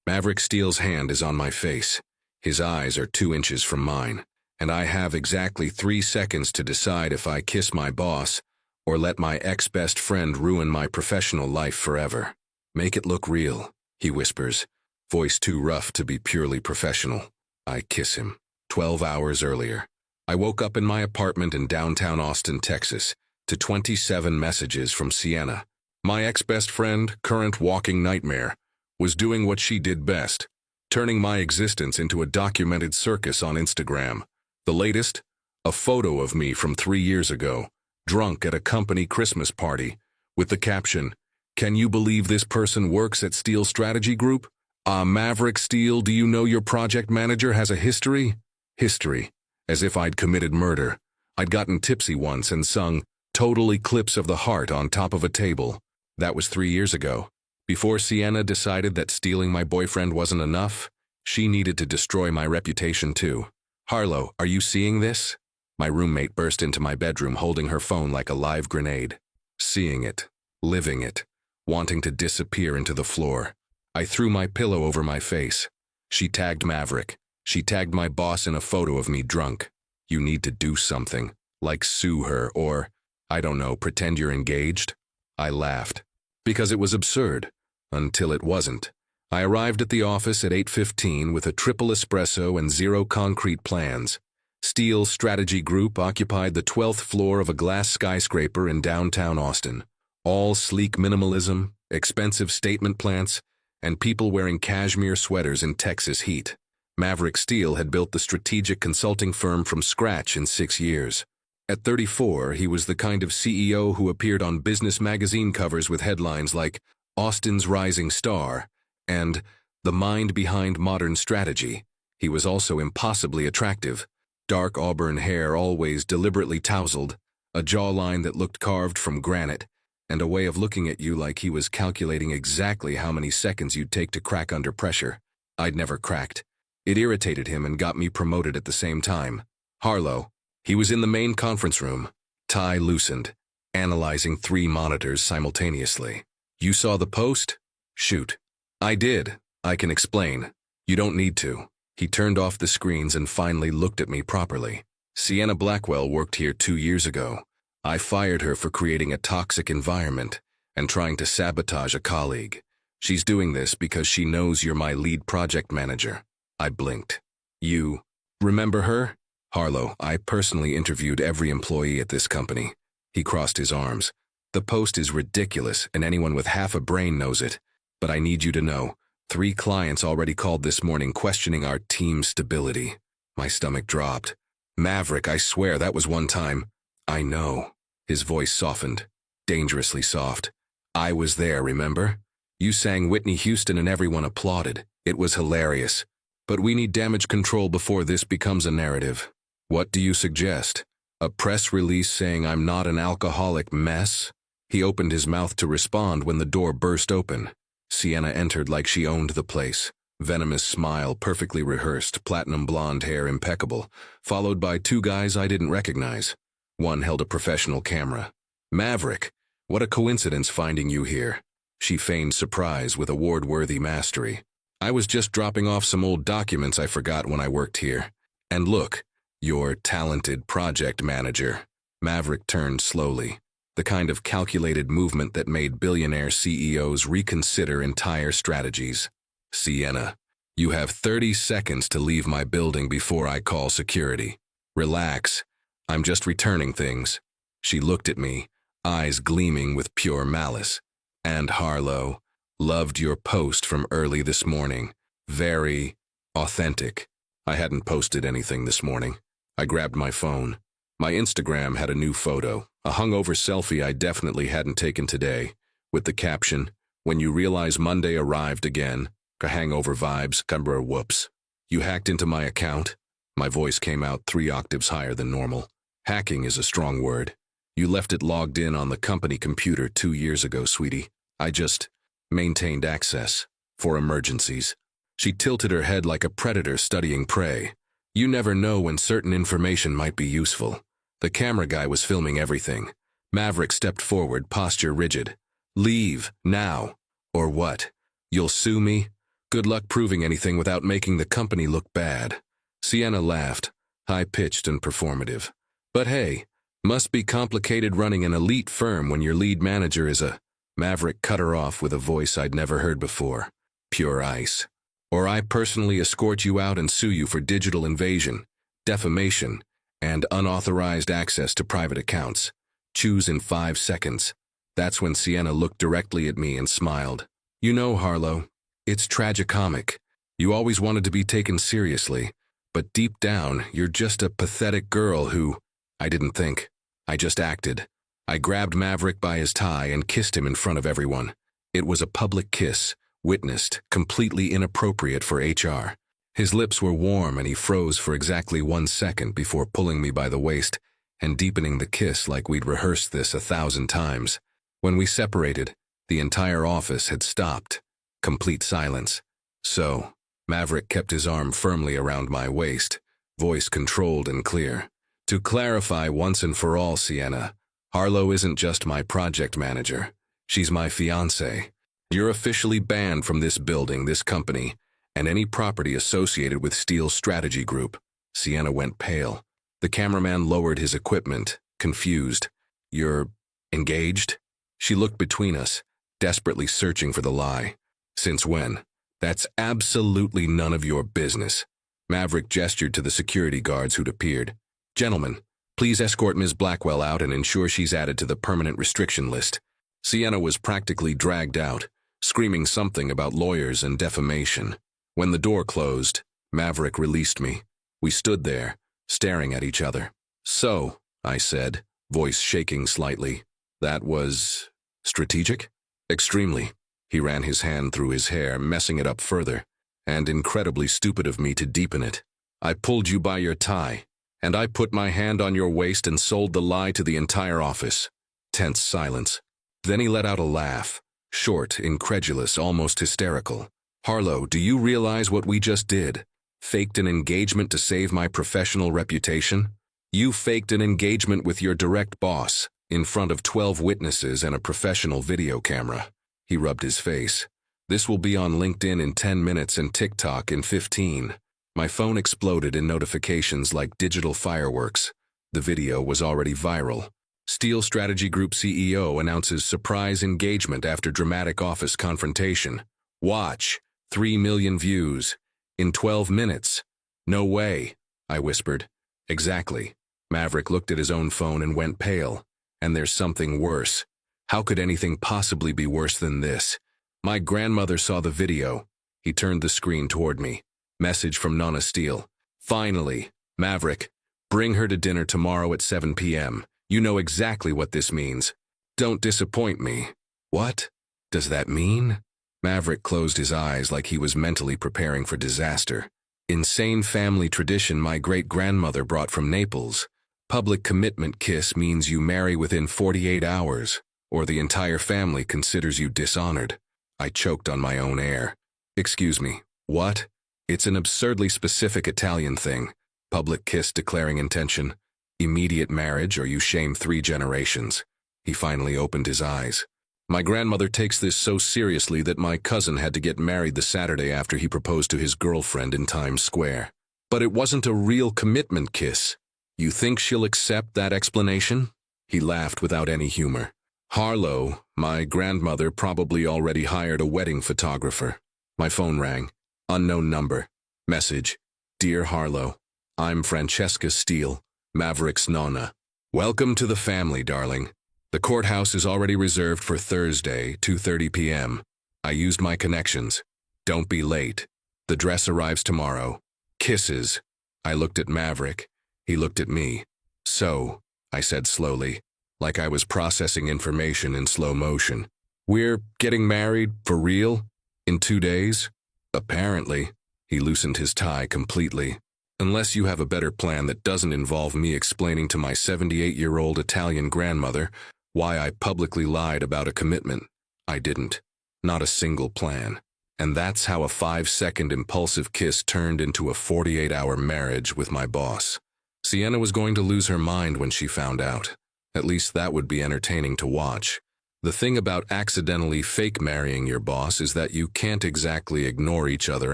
Maverick Steele's hand is on my face. His eyes are 2 inches from mine, and I have exactly 3 seconds to decide if I kiss my boss or let my ex-best friend ruin my professional life forever. Make it look real, he whispers, voice too rough to be purely professional. I kiss him. 12 hours earlier, I woke up in my apartment in downtown Austin, Texas, to 27 messages from Sienna. My ex-best friend, current walking nightmare, was doing what she did best, turning my existence into a documented circus on Instagram. The latest? A photo of me from 3 years ago, drunk at a company Christmas party, with the caption, "Can you believe this person works at Steele Strategy Group? Maverick Steele, do you know your project manager has a history?" History, as if I'd committed murder. I'd gotten tipsy once and sung "Total Eclipse of the Heart" on top of a table. That was 3 years ago. Before Sienna decided that stealing my boyfriend wasn't enough, she needed to destroy my reputation too. "Harlow, are you seeing this?" My roommate burst into my bedroom holding her phone like a live grenade. Seeing it, living it, wanting to disappear into the floor. I threw my pillow over my face. She tagged Maverick. She tagged my boss in a photo of me drunk. "You need to do something, like sue her or, I don't know, pretend you're engaged." I laughed, because it was absurd, until it wasn't. I arrived at the office at 8:15 with a triple espresso and 0 concrete plans. Steele Strategy Group occupied the 12th floor of a glass skyscraper in downtown Austin. All sleek minimalism, expensive statement plants, and people wearing cashmere sweaters in Texas heat. Maverick Steele had built the strategic consulting firm from scratch in 6 years. At 34, he was the kind of CEO who appeared on business magazine covers with headlines like "Austin's Rising Star" and "The Mind Behind Modern Strategy." He was also impossibly attractive. Dark auburn hair always deliberately tousled, a jawline that looked carved from granite, and a way of looking at you like he was calculating exactly how many seconds you'd take to crack under pressure. I'd never cracked. It irritated him and got me promoted at the same time. Harlow. He was in the main conference room, tie loosened, analyzing 3 monitors simultaneously. "You saw the post?" "Shoot." "I did. I can explain." "You don't need to." He turned off the screens and finally looked at me properly. "Sienna Blackwell worked here 2 years ago. I fired her for creating a toxic environment and trying to sabotage a colleague. She's doing this because she knows you're my lead project manager." I blinked. "You remember her?" "Harlow, I personally interviewed every employee at this company." He crossed his arms. "The post is ridiculous, and anyone with half a brain knows it. But I need you to know, 3 clients already called this morning questioning our team's stability." My stomach dropped. "Maverick, I swear that was one time." "I know." His voice softened, dangerously soft. "I was there, remember? You sang Whitney Houston and everyone applauded. It was hilarious. But we need damage control before this becomes a narrative." "What do you suggest? A press release saying I'm not an alcoholic mess?" He opened his mouth to respond when the door burst open. Sienna entered like she owned the place. Venomous smile, perfectly rehearsed, platinum blonde hair impeccable, followed by 2 guys I didn't recognize. One held a professional camera. "Maverick, what a coincidence finding you here." She feigned surprise with award-worthy mastery. "I was just dropping off some old documents I forgot when I worked here. And look, your talented project manager." Maverick turned slowly, the kind of calculated movement that made billionaire CEOs reconsider entire strategies. "Sienna, you have 30 seconds to leave my building before I call security. Relax, I'm just returning things." She looked at me, eyes gleaming with pure malice. "And Harlow, loved your post from early this morning. Very authentic." I hadn't posted anything this morning. I grabbed my phone. My Instagram had a new photo, a hungover selfie I definitely hadn't taken today, with the caption, "When you realize Monday arrived again, hangover vibes, cumber whoops." "You hacked into my account?" My voice came out 3 octaves higher than normal. "Hacking is a strong word. You left it logged in on the company computer 2 years ago, sweetie. I just maintained access for emergencies." She tilted her head like a predator studying prey. "You never know when certain information might be useful." The camera guy was filming everything. Maverick stepped forward, posture rigid. "Leave, now." "Or what? You'll sue me?" Good luck proving anything without making the company look bad. Sienna laughed, high-pitched and performative. But hey, must be complicated running an elite firm when your lead manager is a... Maverick cut her off with a voice I'd never heard before. Pure ice. Or I personally escort you out and sue you for digital invasion, defamation, and unauthorized access to private accounts. Choose in 5 seconds. That's when Sienna looked directly at me and smiled. You know, Harlow, it's tragicomic. You always wanted to be taken seriously, but deep down, you're just a pathetic girl who... I didn't think. I just acted. I grabbed Maverick by his tie and kissed him in front of everyone. It was a public kiss, witnessed, completely inappropriate for HR. His lips were warm and he froze for exactly 1 second before pulling me by the waist and deepening the kiss like we'd rehearsed this 1,000 times. When we separated, the entire office had stopped. Complete silence. So, Maverick kept his arm firmly around my waist, voice controlled and clear. To clarify once and for all, Sienna, Harlow isn't just my project manager. She's my fiancée. You're officially banned from this building, this company, and any property associated with Steele's strategy group. Sienna went pale. The cameraman lowered his equipment, confused. You're engaged? She looked between us, desperately searching for the lie. Since when? That's absolutely none of your business. Maverick gestured to the security guards who'd appeared. Gentlemen, please escort Ms. Blackwell out and ensure she's added to the permanent restriction list. Sienna was practically dragged out, screaming something about lawyers and defamation. When the door closed, Maverick released me. We stood there, staring at each other. So, I said, voice shaking slightly, that was... strategic? Extremely. He ran his hand through his hair, messing it up further, and incredibly stupid of me to deepen it. I pulled you by your tie, and I put my hand on your waist and sold the lie to the entire office. Tense silence. Then he let out a laugh, short, incredulous, almost hysterical. Harlow, do you realize what we just did? Faked an engagement to save my professional reputation? You faked an engagement with your direct boss, in front of 12 witnesses and a professional video camera. He rubbed his face. This will be on LinkedIn in 10 minutes and TikTok in 15. My phone exploded in notifications like digital fireworks. The video was already viral. Steele Strategy Group CEO announces surprise engagement after dramatic office confrontation. Watch. 3 million views. In 12 minutes. No way, I whispered. Exactly. Maverick looked at his own phone and went pale. And there's something worse. How could anything possibly be worse than this? My grandmother saw the video. He turned the screen toward me. Message from Nonna Steele. Finally, Maverick, bring her to dinner tomorrow at 7 p.m. You know exactly what this means. Don't disappoint me. What? Does that mean? Maverick closed his eyes like he was mentally preparing for disaster. Insane family tradition my great-grandmother brought from Naples. Public commitment kiss means you marry within 48 hours, or the entire family considers you dishonored. I choked on my own air. Excuse me, what? It's an absurdly specific Italian thing. Public kiss declaring intention. Immediate marriage or you shame 3 generations. He finally opened his eyes. My grandmother takes this so seriously that my cousin had to get married the Saturday after he proposed to his girlfriend in Times Square. But it wasn't a real commitment kiss. You think she'll accept that explanation? He laughed without any humor. Harlow, my grandmother probably already hired a wedding photographer. My phone rang. Unknown number. Message. Dear Harlow, I'm Francesca Steele, Maverick's Nonna. Welcome to the family, darling. The courthouse is already reserved for Thursday, 2:30 p.m. I used my connections. Don't be late. The dress arrives tomorrow. Kisses. I looked at Maverick. He looked at me. So, I said slowly, like I was processing information in slow motion. We're getting married for real? In 2 days? Apparently. He loosened his tie completely. Unless you have a better plan that doesn't involve me explaining to my 78-year-old Italian grandmother why I publicly lied about a commitment. I didn't. Not a single plan. And that's how a 5-second impulsive kiss turned into a 48-hour marriage with my boss. Sienna was going to lose her mind when she found out. At least that would be entertaining to watch. The thing about accidentally fake marrying your boss is that you can't exactly ignore each other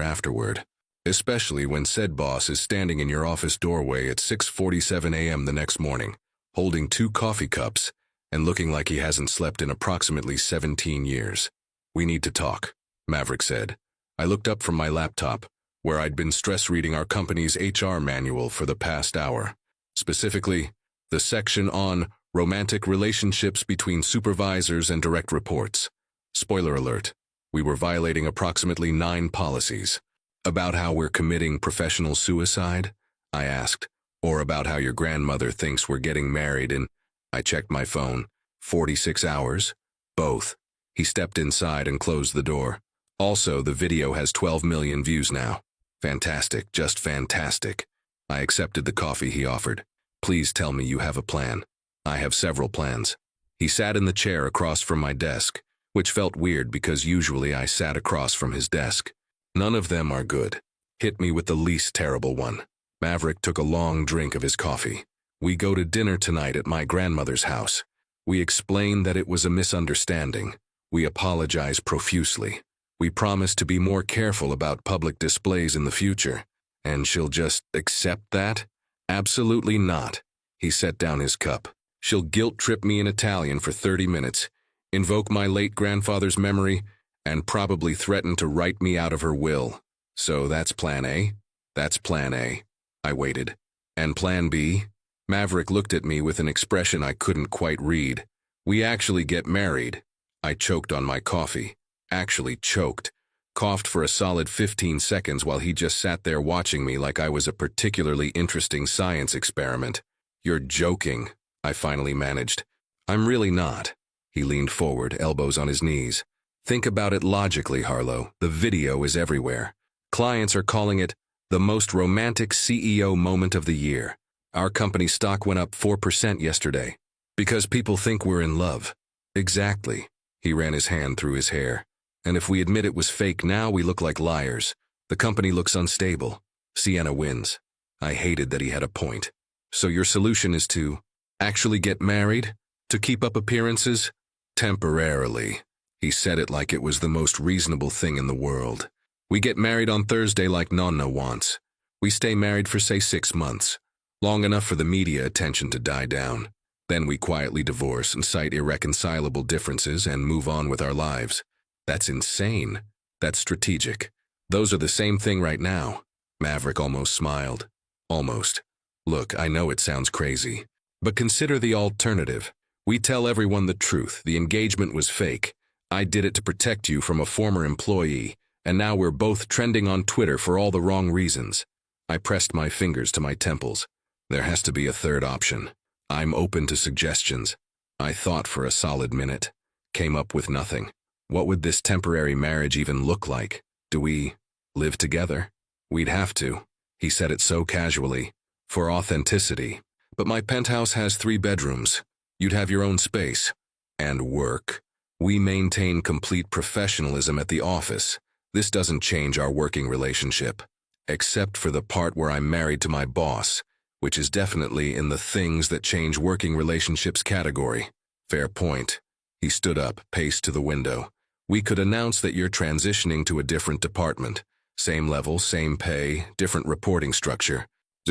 afterward, especially when said boss is standing in your office doorway at 6:47 a.m. the next morning, holding 2 coffee cups and looking like he hasn't slept in approximately 17 years. "We need to talk," Maverick said. I looked up from my laptop, where I'd been stress reading our company's HR manual for the past hour. Specifically, the section on romantic relationships between supervisors and direct reports. Spoiler alert, we were violating approximately 9 policies. "About how we're committing professional suicide?" I asked. "Or about how your grandmother thinks we're getting married in—" I checked my phone. 46 hours? "Both." He stepped inside and closed the door. "Also, the video has 12 million views now." "Fantastic, just fantastic." I accepted the coffee he offered. "Please tell me you have a plan." "I have several plans." He sat in the chair across from my desk, which felt weird because usually I sat across from his desk. "None of them are good. Hit me with the least terrible one." Maverick took a long drink of his coffee. "We go to dinner tonight at my grandmother's house. We explain that it was a misunderstanding. We apologize profusely. We promise to be more careful about public displays in the future." "And she'll just accept that?" "Absolutely not." He set down his cup. "She'll guilt-trip me in Italian for 30 minutes, invoke my late grandfather's memory, and probably threaten to write me out of her will. So that's plan A?" "That's plan A." I waited. "And plan B?" Maverick looked at me with an expression I couldn't quite read. "We actually get married." I choked on my coffee. Actually choked. Coughed for a solid 15 seconds while he just sat there watching me like I was a particularly interesting science experiment. "You're joking," I finally managed. "I'm really not." He leaned forward, elbows on his knees. "Think about it logically, Harlow. The video is everywhere. Clients are calling it the most romantic CEO moment of the year. Our company stock went up 4% yesterday. Because people think we're in love." "Exactly." He ran his hand through his hair. "And if we admit it was fake now, we look like liars. The company looks unstable. Sienna wins." I hated that he had a point. "So your solution is to actually get married? To keep up appearances?" "Temporarily." He said it like it was the most reasonable thing in the world. "We get married on Thursday like Nonna wants. We stay married for, say, 6 months. Long enough for the media attention to die down. Then we quietly divorce and cite irreconcilable differences and move on with our lives." "That's insane." "That's strategic. Those are the same thing right now." Maverick almost smiled. "Almost. Look, I know it sounds crazy. But consider the alternative. We tell everyone the truth. The engagement was fake. I did it to protect you from a former employee, and now we're both trending on Twitter for all the wrong reasons." I pressed my fingers to my temples. "There has to be a third option. I'm open to suggestions." I thought for a solid minute. Came up with nothing. What would this temporary marriage even look like? Do we live together? "We'd have to." He said it so casually. "For authenticity. But my penthouse has 3 bedrooms. You'd have your own space. And work. We maintain complete professionalism at the office. This doesn't change our working relationship. Except for the part where I'm married to my boss, which is definitely in the things that change working relationships category." "Fair point." He stood up, paced to the window. "We could announce that you're transitioning to a different department. Same level, same pay, different reporting structure.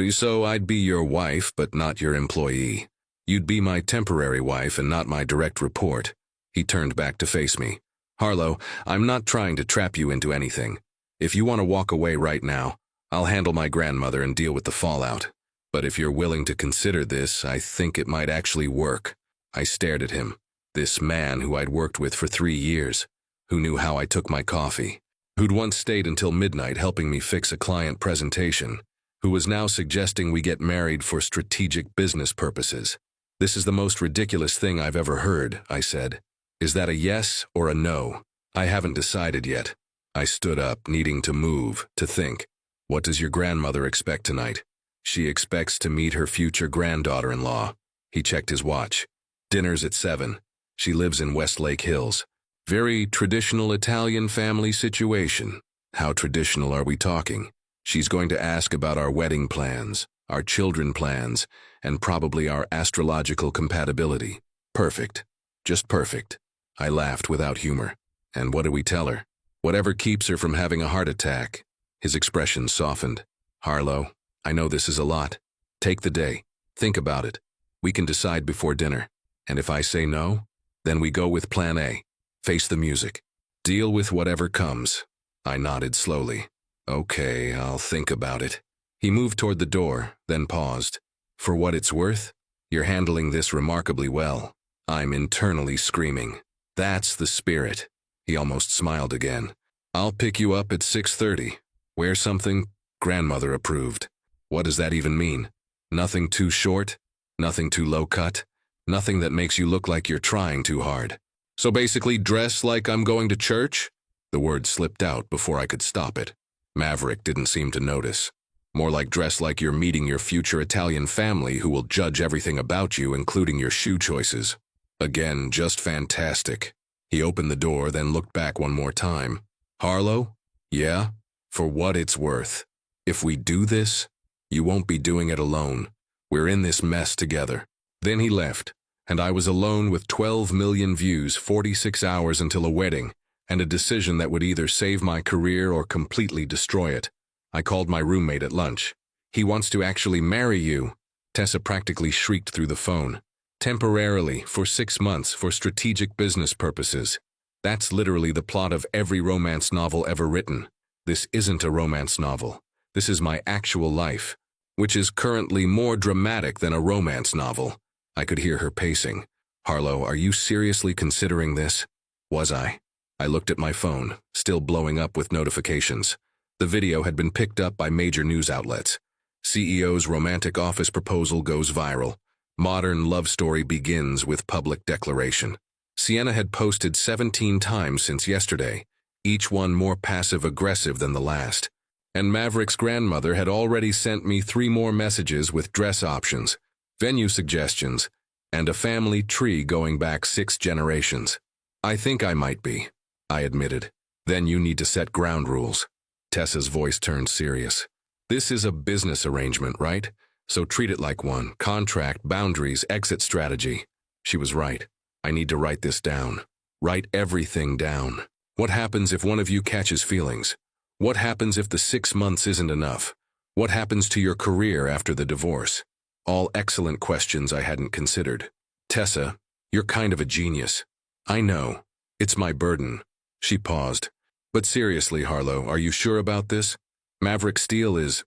So I'd be your wife, but not your employee. You'd be my temporary wife and not my direct report." He turned back to face me. "Harlow, I'm not trying to trap you into anything. If you want to walk away right now, I'll handle my grandmother and deal with the fallout. But if you're willing to consider this, I think it might actually work." I stared at him. This man who I'd worked with for 3 years, who knew how I took my coffee, who'd once stayed until midnight helping me fix a client presentation, who was now suggesting we get married for strategic business purposes. "This is the most ridiculous thing I've ever heard," I said. "Is that a yes or a no?" "I haven't decided yet." I stood up, needing to move, to think. "What does your grandmother expect tonight?" "She expects to meet her future granddaughter-in-law." He checked his watch. "Dinner's at 7. She lives in Westlake Hills. Very traditional Italian family situation." "How traditional are we talking?" "She's going to ask about our wedding plans, our children plans, and probably our astrological compatibility." "Perfect. Just perfect." I laughed without humor. And what do we tell her? Whatever keeps her from having a heart attack. His expression softened. Harlow, I know this is a lot. Take the day. Think about it. We can decide before dinner. And if I say no, then we go with plan A. Face the music. Deal with whatever comes. I nodded slowly. Okay, I'll think about it. He moved toward the door, then paused. For what it's worth, you're handling this remarkably well. I'm internally screaming. That's the spirit. He almost smiled again. I'll pick you up at 6:30. Wear something grandmother approved. What does that even mean? Nothing too short? Nothing too low cut? Nothing that makes you look like you're trying too hard. So basically dress like I'm going to church? The word slipped out before I could stop it. Maverick didn't seem to notice. More like dress like you're meeting your future Italian family who will judge everything about you, including your shoe choices. Again, just fantastic. He opened the door, then looked back one more time. Harlow? Yeah? For what it's worth. If we do this, you won't be doing it alone. We're in this mess together. Then he left, and I was alone with 12 million views, 46 hours until a wedding, and a decision that would either save my career or completely destroy it. I called my roommate at lunch. He wants to actually marry you. Tessa practically shrieked through the phone. Temporarily, for 6 months, for strategic business purposes. That's literally the plot of every romance novel ever written. This isn't a romance novel. This is my actual life, which is currently more dramatic than a romance novel. I could hear her pacing. Harlow, are you seriously considering this? Was I? I looked at my phone, still blowing up with notifications. The video had been picked up by major news outlets. CEO's romantic office proposal goes viral. Modern love story begins with public declaration. Sienna had posted 17 times since yesterday, each one more passive-aggressive than the last. And Maverick's grandmother had already sent me 3 more messages with dress options, venue suggestions, and a family tree going back 6 generations. I think I might be, I admitted. Then you need to set ground rules. Tessa's voice turned serious. This is a business arrangement, right? So treat it like one. Contract, boundaries, exit strategy. She was right. I need to write this down. Write everything down. What happens if one of you catches feelings? What happens if the 6 months isn't enough? What happens to your career after the divorce? All excellent questions I hadn't considered. Tessa, you're kind of a genius. I know. It's my burden. She paused. But seriously, Harlow, are you sure about this? Maverick Steele is,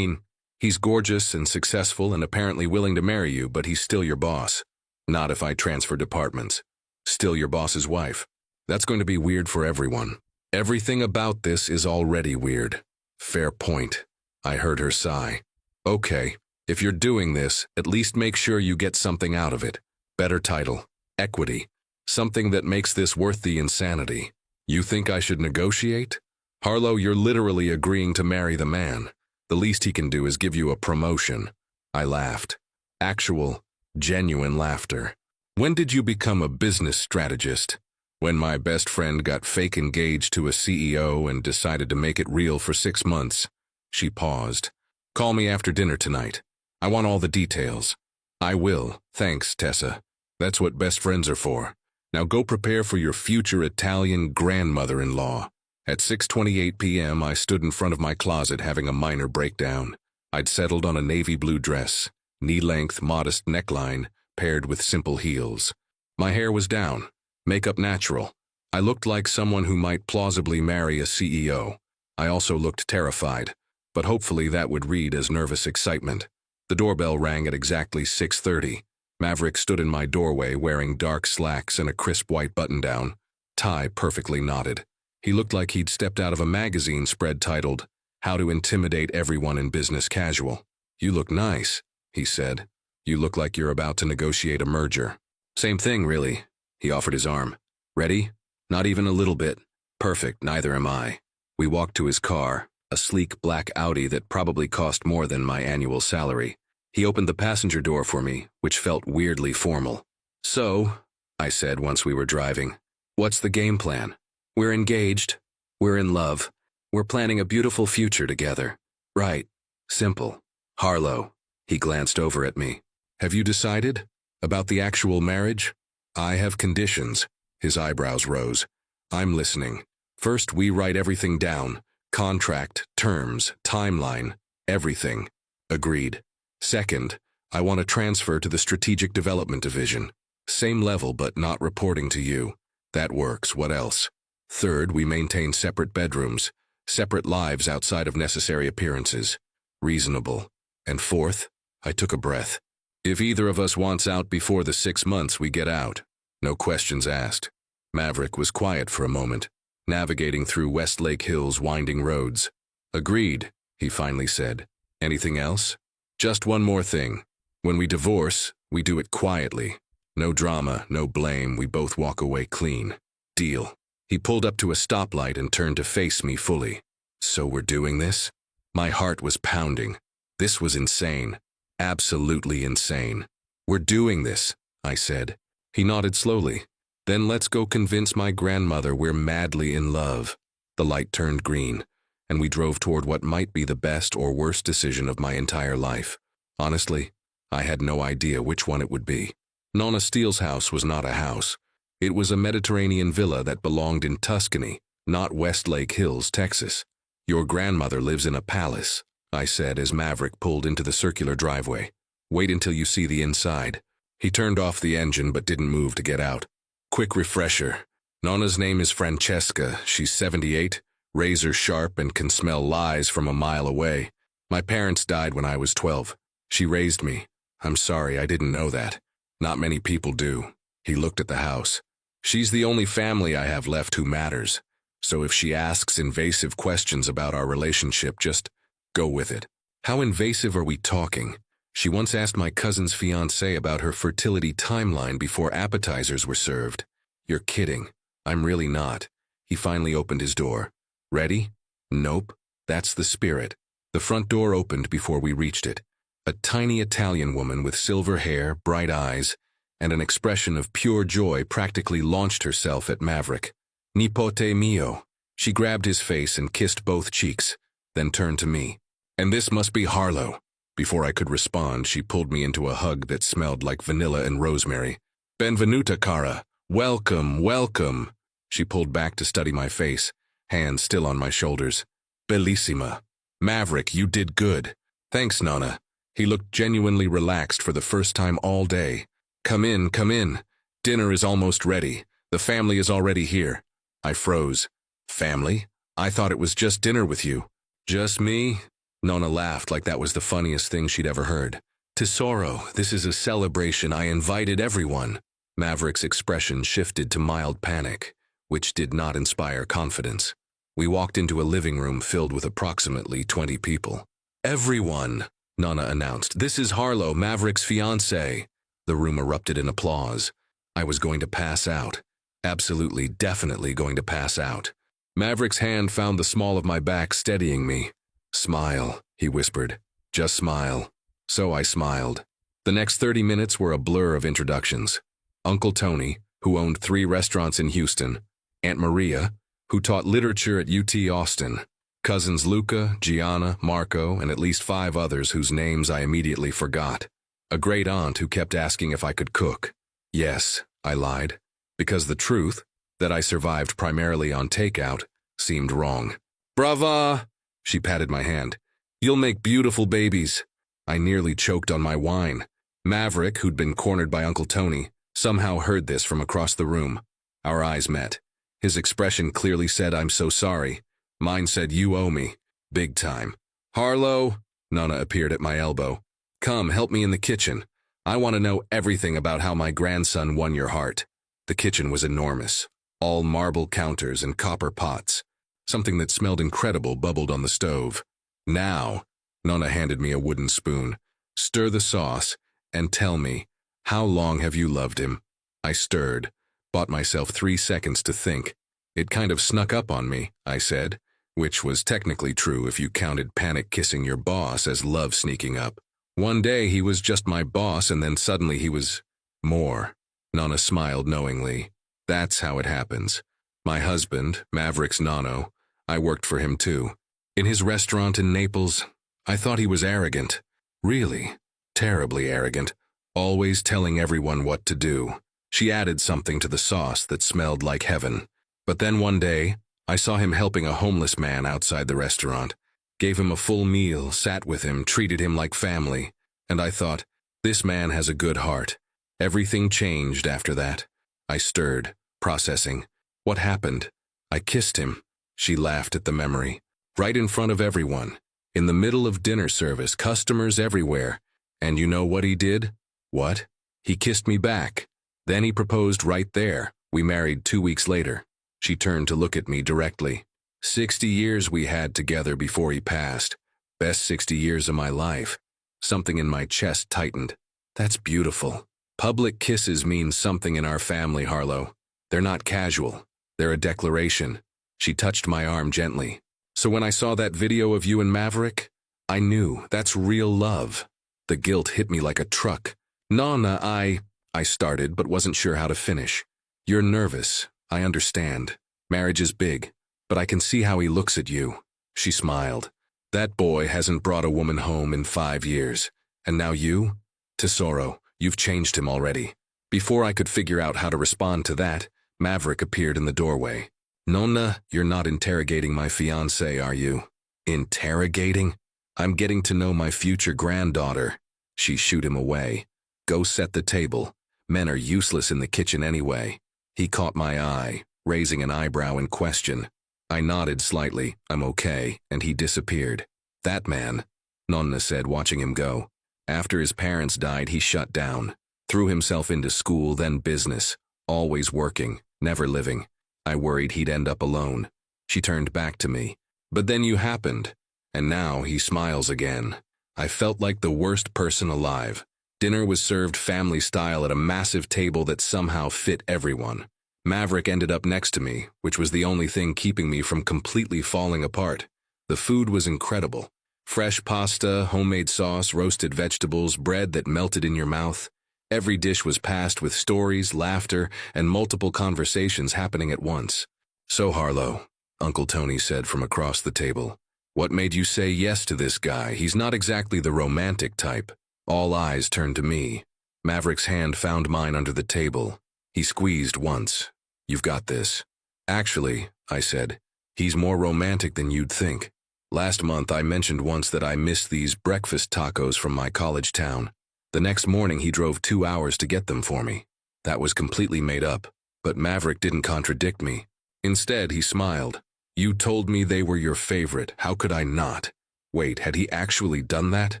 he's gorgeous and successful and apparently willing to marry you, but he's still your boss. Not if I transfer departments. Still your boss's wife. That's going to be weird for everyone. Everything about this is already weird. Fair point. I heard her sigh. Okay, if you're doing this, at least make sure you get something out of it. Better title. Equity. Something that makes this worth the insanity. You think I should negotiate? Harlow, you're literally agreeing to marry the man. The least he can do is give you a promotion. I laughed. Actual, genuine laughter. When did you become a business strategist? When my best friend got fake engaged to a CEO and decided to make it real for 6 months. She paused. Call me after dinner tonight. I want all the details. I will. Thanks, Tessa. That's what best friends are for. Now go prepare for your future Italian grandmother-in-law. At 6:28 p.m., I stood in front of my closet having a minor breakdown. I'd settled on a navy blue dress, knee-length, modest neckline, paired with simple heels. My hair was down, makeup natural. I looked like someone who might plausibly marry a CEO. I also looked terrified, but hopefully that would read as nervous excitement. The doorbell rang at exactly 6:30. Maverick stood in my doorway wearing dark slacks and a crisp white button-down, tie perfectly knotted. He looked like he'd stepped out of a magazine spread titled, How to Intimidate Everyone in Business Casual. You look nice, he said. You look like you're about to negotiate a merger. Same thing, really. He offered his arm. Ready? Not even a little bit. Perfect, neither am I. We walked to his car, a sleek black Audi that probably cost more than my annual salary. He opened the passenger door for me, which felt weirdly formal. So, I said once we were driving, what's the game plan? We're engaged. We're in love. We're planning a beautiful future together. Right. Simple. Harlow. He glanced over at me. Have you decided? About the actual marriage? I have conditions. His eyebrows rose. I'm listening. First, we write everything down. Contract, terms, timeline, everything. Agreed. Second, I want to transfer to the Strategic Development Division. Same level, but not reporting to you. That works. What else? Third, we maintain separate bedrooms, separate lives outside of necessary appearances. Reasonable. And fourth, I took a breath. If either of us wants out before the 6 months, we get out. No questions asked. Maverick was quiet for a moment, navigating through Westlake Hill's winding roads. Agreed, he finally said. Anything else? Just one more thing. When we divorce, we do it quietly. No drama, no blame, we both walk away clean. Deal. He pulled up to a stoplight and turned to face me fully. So we're doing this? My heart was pounding. This was insane. Absolutely insane. We're doing this, I said. He nodded slowly. Then let's go convince my grandmother we're madly in love. The light turned green, and we drove toward what might be the best or worst decision of my entire life. Honestly, I had no idea which one it would be. Nonna Steele's house was not a house. It was a Mediterranean villa that belonged in Tuscany, not Westlake Hills, Texas. Your grandmother lives in a palace, I said as Maverick pulled into the circular driveway. Wait until you see the inside. He turned off the engine but didn't move to get out. Quick refresher. Nonna's name is Francesca. She's 78, razor sharp, and can smell lies from a mile away. My parents died when I was 12. She raised me. I'm sorry, I didn't know that. Not many people do. He looked at the house. She's the only family I have left who matters. So if she asks invasive questions about our relationship, just go with it. How invasive are we talking? She once asked my cousin's fiancé about her fertility timeline before appetizers were served. You're kidding. I'm really not. He finally opened his door. Ready? Nope. That's the spirit. The front door opened before we reached it. A tiny Italian woman with silver hair, bright eyes, and an expression of pure joy practically launched herself at Maverick. Nipote mio. She grabbed his face and kissed both cheeks, then turned to me. And this must be Harlow. Before I could respond, she pulled me into a hug that smelled like vanilla and rosemary. Benvenuta, cara. Welcome, welcome. She pulled back to study my face, hands still on my shoulders. Bellissima. Maverick, you did good. Thanks, Nonna. He looked genuinely relaxed for the first time all day. Come in, come in. Dinner is almost ready. The family is already here. I froze. Family? I thought it was just dinner with you. Just me? Nonna laughed like that was the funniest thing she'd ever heard. Tesoro, this is a celebration. I invited everyone. Maverick's expression shifted to mild panic, which did not inspire confidence. We walked into a living room filled with approximately 20 people. Everyone, Nonna announced. This is Harlow, Maverick's fiancé. The room erupted in applause. I was going to pass out. Absolutely, definitely going to pass out. Maverick's hand found the small of my back, steadying me. Smile, he whispered. Just smile. So I smiled. The next 30 minutes were a blur of introductions. Uncle Tony, who owned 3 restaurants in Houston. Aunt Maria, who taught literature at UT Austin. Cousins Luca, Gianna, Marco, and at least 5 others whose names I immediately forgot. A great aunt who kept asking if I could cook. Yes, I lied, because the truth, that I survived primarily on takeout, seemed wrong. Brava! She patted my hand. You'll make beautiful babies. I nearly choked on my wine. Maverick, who'd been cornered by Uncle Tony, somehow heard this from across the room. Our eyes met. His expression clearly said, I'm so sorry. Mine said, you owe me. Big time. Harlow, Nonna appeared at my elbow. Come, help me in the kitchen. I want to know everything about how my grandson won your heart. The kitchen was enormous. All marble counters and copper pots. Something that smelled incredible bubbled on the stove. Now, Nonna handed me a wooden spoon. Stir the sauce and tell me, how long have you loved him? I stirred, bought myself 3 seconds to think. It kind of snuck up on me, I said, which was technically true if you counted panic kissing your boss as love sneaking up. One day he was just my boss and then suddenly he was more. Nonna smiled knowingly. That's how it happens. My husband, Maverick's Nonno, I worked for him too. In his restaurant in Naples, I thought he was arrogant. Really, terribly arrogant. Always telling everyone what to do. She added something to the sauce that smelled like heaven. But then one day, I saw him helping a homeless man outside the restaurant. Gave him a full meal, sat with him, treated him like family. And I thought, this man has a good heart. Everything changed after that. I stirred, processing. What happened? I kissed him. She laughed at the memory. Right in front of everyone. In the middle of dinner service, customers everywhere. And you know what he did? What? He kissed me back. Then he proposed right there. We married 2 weeks later. She turned to look at me directly. 60 years we had together before he passed. Best 60 years of my life. Something in my chest tightened. That's beautiful. Public kisses mean something in our family, Harlow. They're not casual. They're a declaration. She touched my arm gently. So when I saw that video of you and Maverick, I knew that's real love. The guilt hit me like a truck. Nonna, I started but wasn't sure how to finish. You're nervous. I understand. Marriage is big, but I can see how he looks at you. She smiled. That boy hasn't brought a woman home in 5 years. And now you? Tesoro, you've changed him already. Before I could figure out how to respond to that, Maverick appeared in the doorway. Nonna, you're not interrogating my fiancé, are you? Interrogating? I'm getting to know my future granddaughter. She shooed him away. Go set the table. Men are useless in the kitchen anyway. He caught my eye, raising an eyebrow in question. I nodded slightly, I'm okay, and he disappeared. That man, Nonna said, watching him go. After his parents died, he shut down. Threw himself into school, then business. Always working, never living. I worried he'd end up alone. She turned back to me. But then you happened. And now he smiles again. I felt like the worst person alive. Dinner was served family style at a massive table that somehow fit everyone. Maverick ended up next to me, which was the only thing keeping me from completely falling apart. The food was incredible. Fresh pasta, homemade sauce, roasted vegetables, bread that melted in your mouth. Every dish was passed with stories, laughter, and multiple conversations happening at once. So Harlow, Uncle Tony said from across the table, what made you say yes to this guy? He's not exactly the romantic type. All eyes turned to me. Maverick's hand found mine under the table. He squeezed once. You've got this. Actually, I said, he's more romantic than you'd think. Last month I mentioned once that I missed these breakfast tacos from my college town. The next morning he drove 2 hours to get them for me. That was completely made up, but Maverick didn't contradict me. Instead, he smiled. You told me they were your favorite. How could I not? Wait, had he actually done that?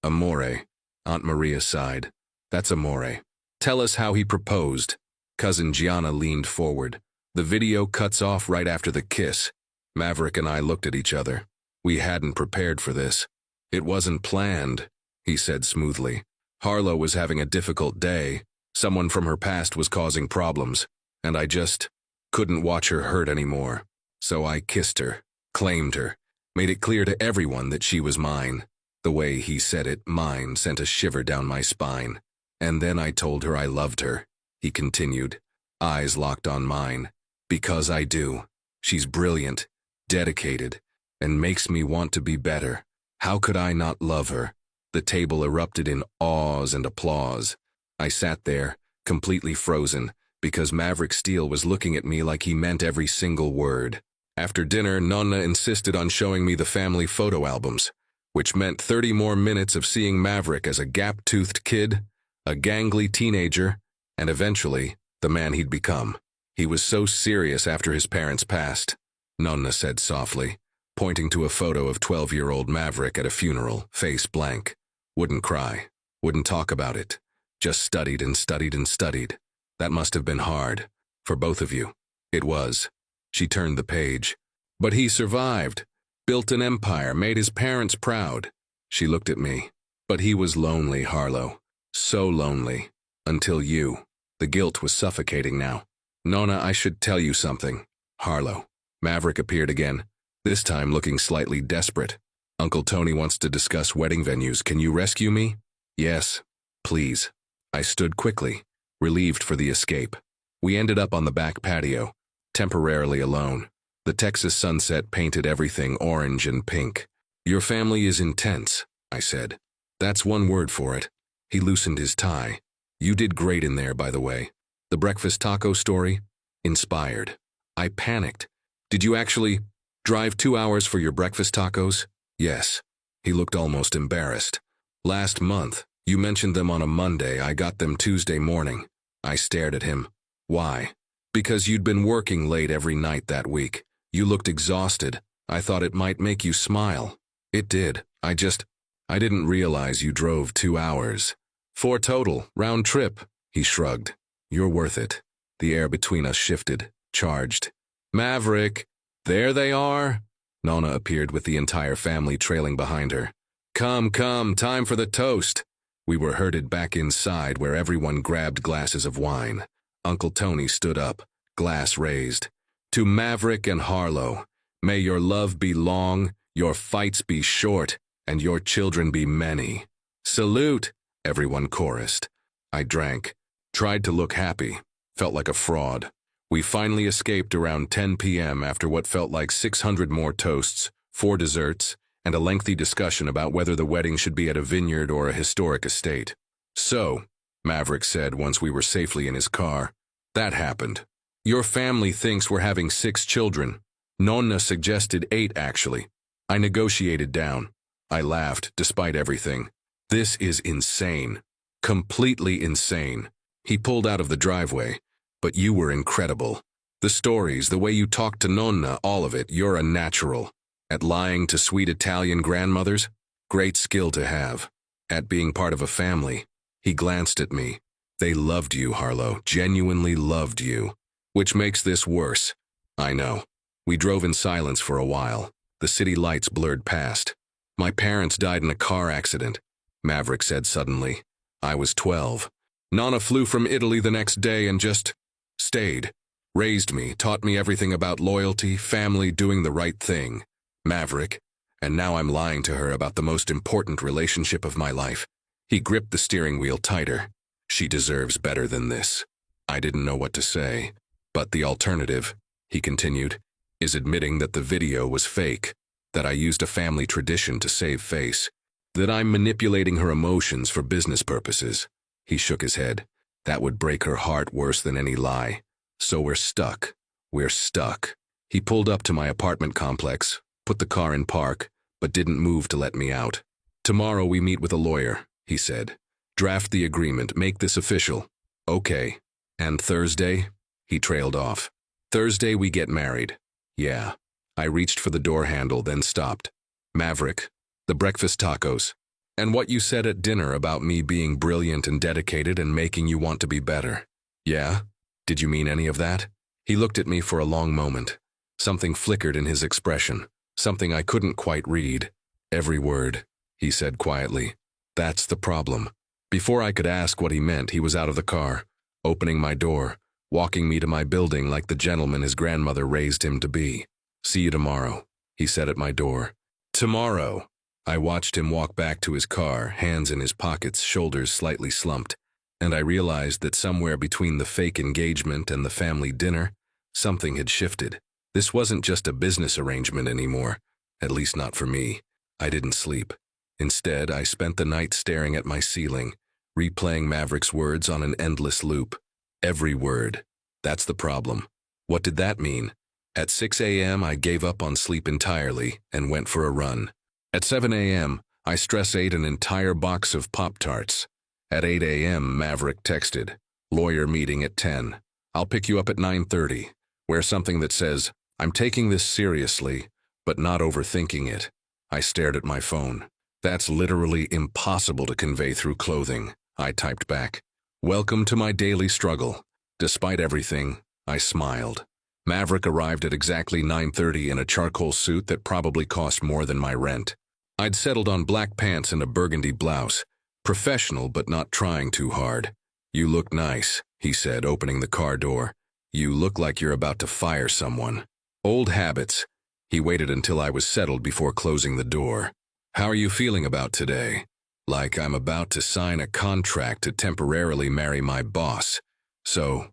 Amore. Aunt Maria sighed. That's amore. Tell us how he proposed. Cousin Gianna leaned forward. The video cuts off right after the kiss. Maverick and I looked at each other. We hadn't prepared for this. It wasn't planned, he said smoothly. Harlow was having a difficult day. Someone from her past was causing problems, and I just couldn't watch her hurt anymore. So I kissed her, claimed her, made it clear to everyone that she was mine. The way he said it, mine, sent a shiver down my spine. And then I told her I loved her, he continued, eyes locked on mine. Because I do. She's brilliant, dedicated, and makes me want to be better. How could I not love her? The table erupted in awes and applause. I sat there, completely frozen, because Maverick Steele was looking at me like he meant every single word. After dinner, Nonna insisted on showing me the family photo albums, which meant 30 more minutes of seeing Maverick as a gap-toothed kid, a gangly teenager, and eventually, the man he'd become. He was so serious after his parents passed, Nonna said softly, pointing to a photo of 12-year-old Maverick at a funeral, face blank. Wouldn't cry, wouldn't talk about it, just studied and studied and studied. That must have been hard, for both of you. It was. She turned the page. But he survived, built an empire, made his parents proud. She looked at me. But he was lonely, Harlow. So lonely. Until you. The guilt was suffocating now. Nonna, I should tell you something. Harlow. Maverick appeared again, this time looking slightly desperate. Uncle Tony wants to discuss wedding venues. Can you rescue me? Yes, please. I stood quickly, relieved for the escape. We ended up on the back patio, temporarily alone. The Texas sunset painted everything orange and pink. Your family is intense, I said. That's one word for it. He loosened his tie. You did great in there, by the way. The breakfast taco story? Inspired. I panicked. Did you actually drive 2 hours for your breakfast tacos? Yes. He looked almost embarrassed. Last month, you mentioned them on a Monday. I got them Tuesday morning. I stared at him. Why? Because you'd been working late every night that week. You looked exhausted. I thought it might make you smile. It did. I didn't realize you drove 2 hours. 4 total, round trip. He shrugged. You're worth it. The air between us shifted, charged. Maverick! There they are! Nona appeared with the entire family trailing behind her. Come, time for the toast. We were herded back inside where everyone grabbed glasses of wine. Uncle Tony stood up, glass raised. To Maverick and Harlow, may your love be long, your fights be short, and your children be many. Salute, everyone chorused. I drank, tried to look happy, felt like a fraud. We finally escaped around 10 p.m. after what felt like 600 more toasts, 4 desserts, and a lengthy discussion about whether the wedding should be at a vineyard or a historic estate. So, Maverick said once we were safely in his car, that happened. Your family thinks we're having 6 children. Nonna suggested 8 actually. I negotiated down. I laughed, despite everything. This is insane. Completely insane. He pulled out of the driveway. But you were incredible. The stories, the way you talked to Nonna, all of it, you're a natural. At lying to sweet Italian grandmothers, great skill to have. At being part of a family. He glanced at me. They loved you, Harlow, genuinely loved you. Which makes this worse. I know. We drove in silence for a while. The city lights blurred past. My parents died in a car accident, Maverick said suddenly. I was 12. Nonna flew from Italy the next day and just stayed. Raised me, taught me everything about loyalty, family, doing the right thing. Maverick. And now I'm lying to her about the most important relationship of my life. He gripped the steering wheel tighter. She deserves better than this. I didn't know what to say. But the alternative, he continued, is admitting that the video was fake, that I used a family tradition to save face, that I'm manipulating her emotions for business purposes. He shook his head. That would break her heart worse than any lie. So we're stuck. We're stuck. He pulled up to my apartment complex, put the car in park, but didn't move to let me out. Tomorrow we meet with a lawyer, he said. Draft the agreement, make this official. Okay. And Thursday? He trailed off. Thursday we get married. Yeah. I reached for the door handle, then stopped. Maverick, the breakfast tacos. And what you said at dinner about me being brilliant and dedicated and making you want to be better. Yeah? Did you mean any of that? He looked at me for a long moment. Something flickered in his expression, something I couldn't quite read. Every word, he said quietly. That's the problem. Before I could ask what he meant, he was out of the car, opening my door, walking me to my building like the gentleman his grandmother raised him to be. See you tomorrow, he said at my door. Tomorrow. I watched him walk back to his car, hands in his pockets, shoulders slightly slumped, and I realized that somewhere between the fake engagement and the family dinner, something had shifted. This wasn't just a business arrangement anymore, at least not for me. I didn't sleep. Instead, I spent the night staring at my ceiling, replaying Maverick's words on an endless loop. Every word. That's the problem. What did that mean? At 6 a.m., I gave up on sleep entirely and went for a run. At 7 a.m., I stress-ate an entire box of Pop-Tarts. At 8 a.m., Maverick texted, lawyer meeting at 10. I'll pick you up at 9:30. Wear something that says, I'm taking this seriously, but not overthinking it. I stared at my phone. That's literally impossible to convey through clothing, I typed back. Welcome to my daily struggle. Despite everything, I smiled. Maverick arrived at exactly 9:30 in a charcoal suit that probably cost more than my rent. I'd settled on black pants and a burgundy blouse. Professional, but not trying too hard. You look nice, he said, opening the car door. You look like you're about to fire someone. Old habits. He waited until I was settled before closing the door. How are you feeling about today? Like I'm about to sign a contract to temporarily marry my boss. So,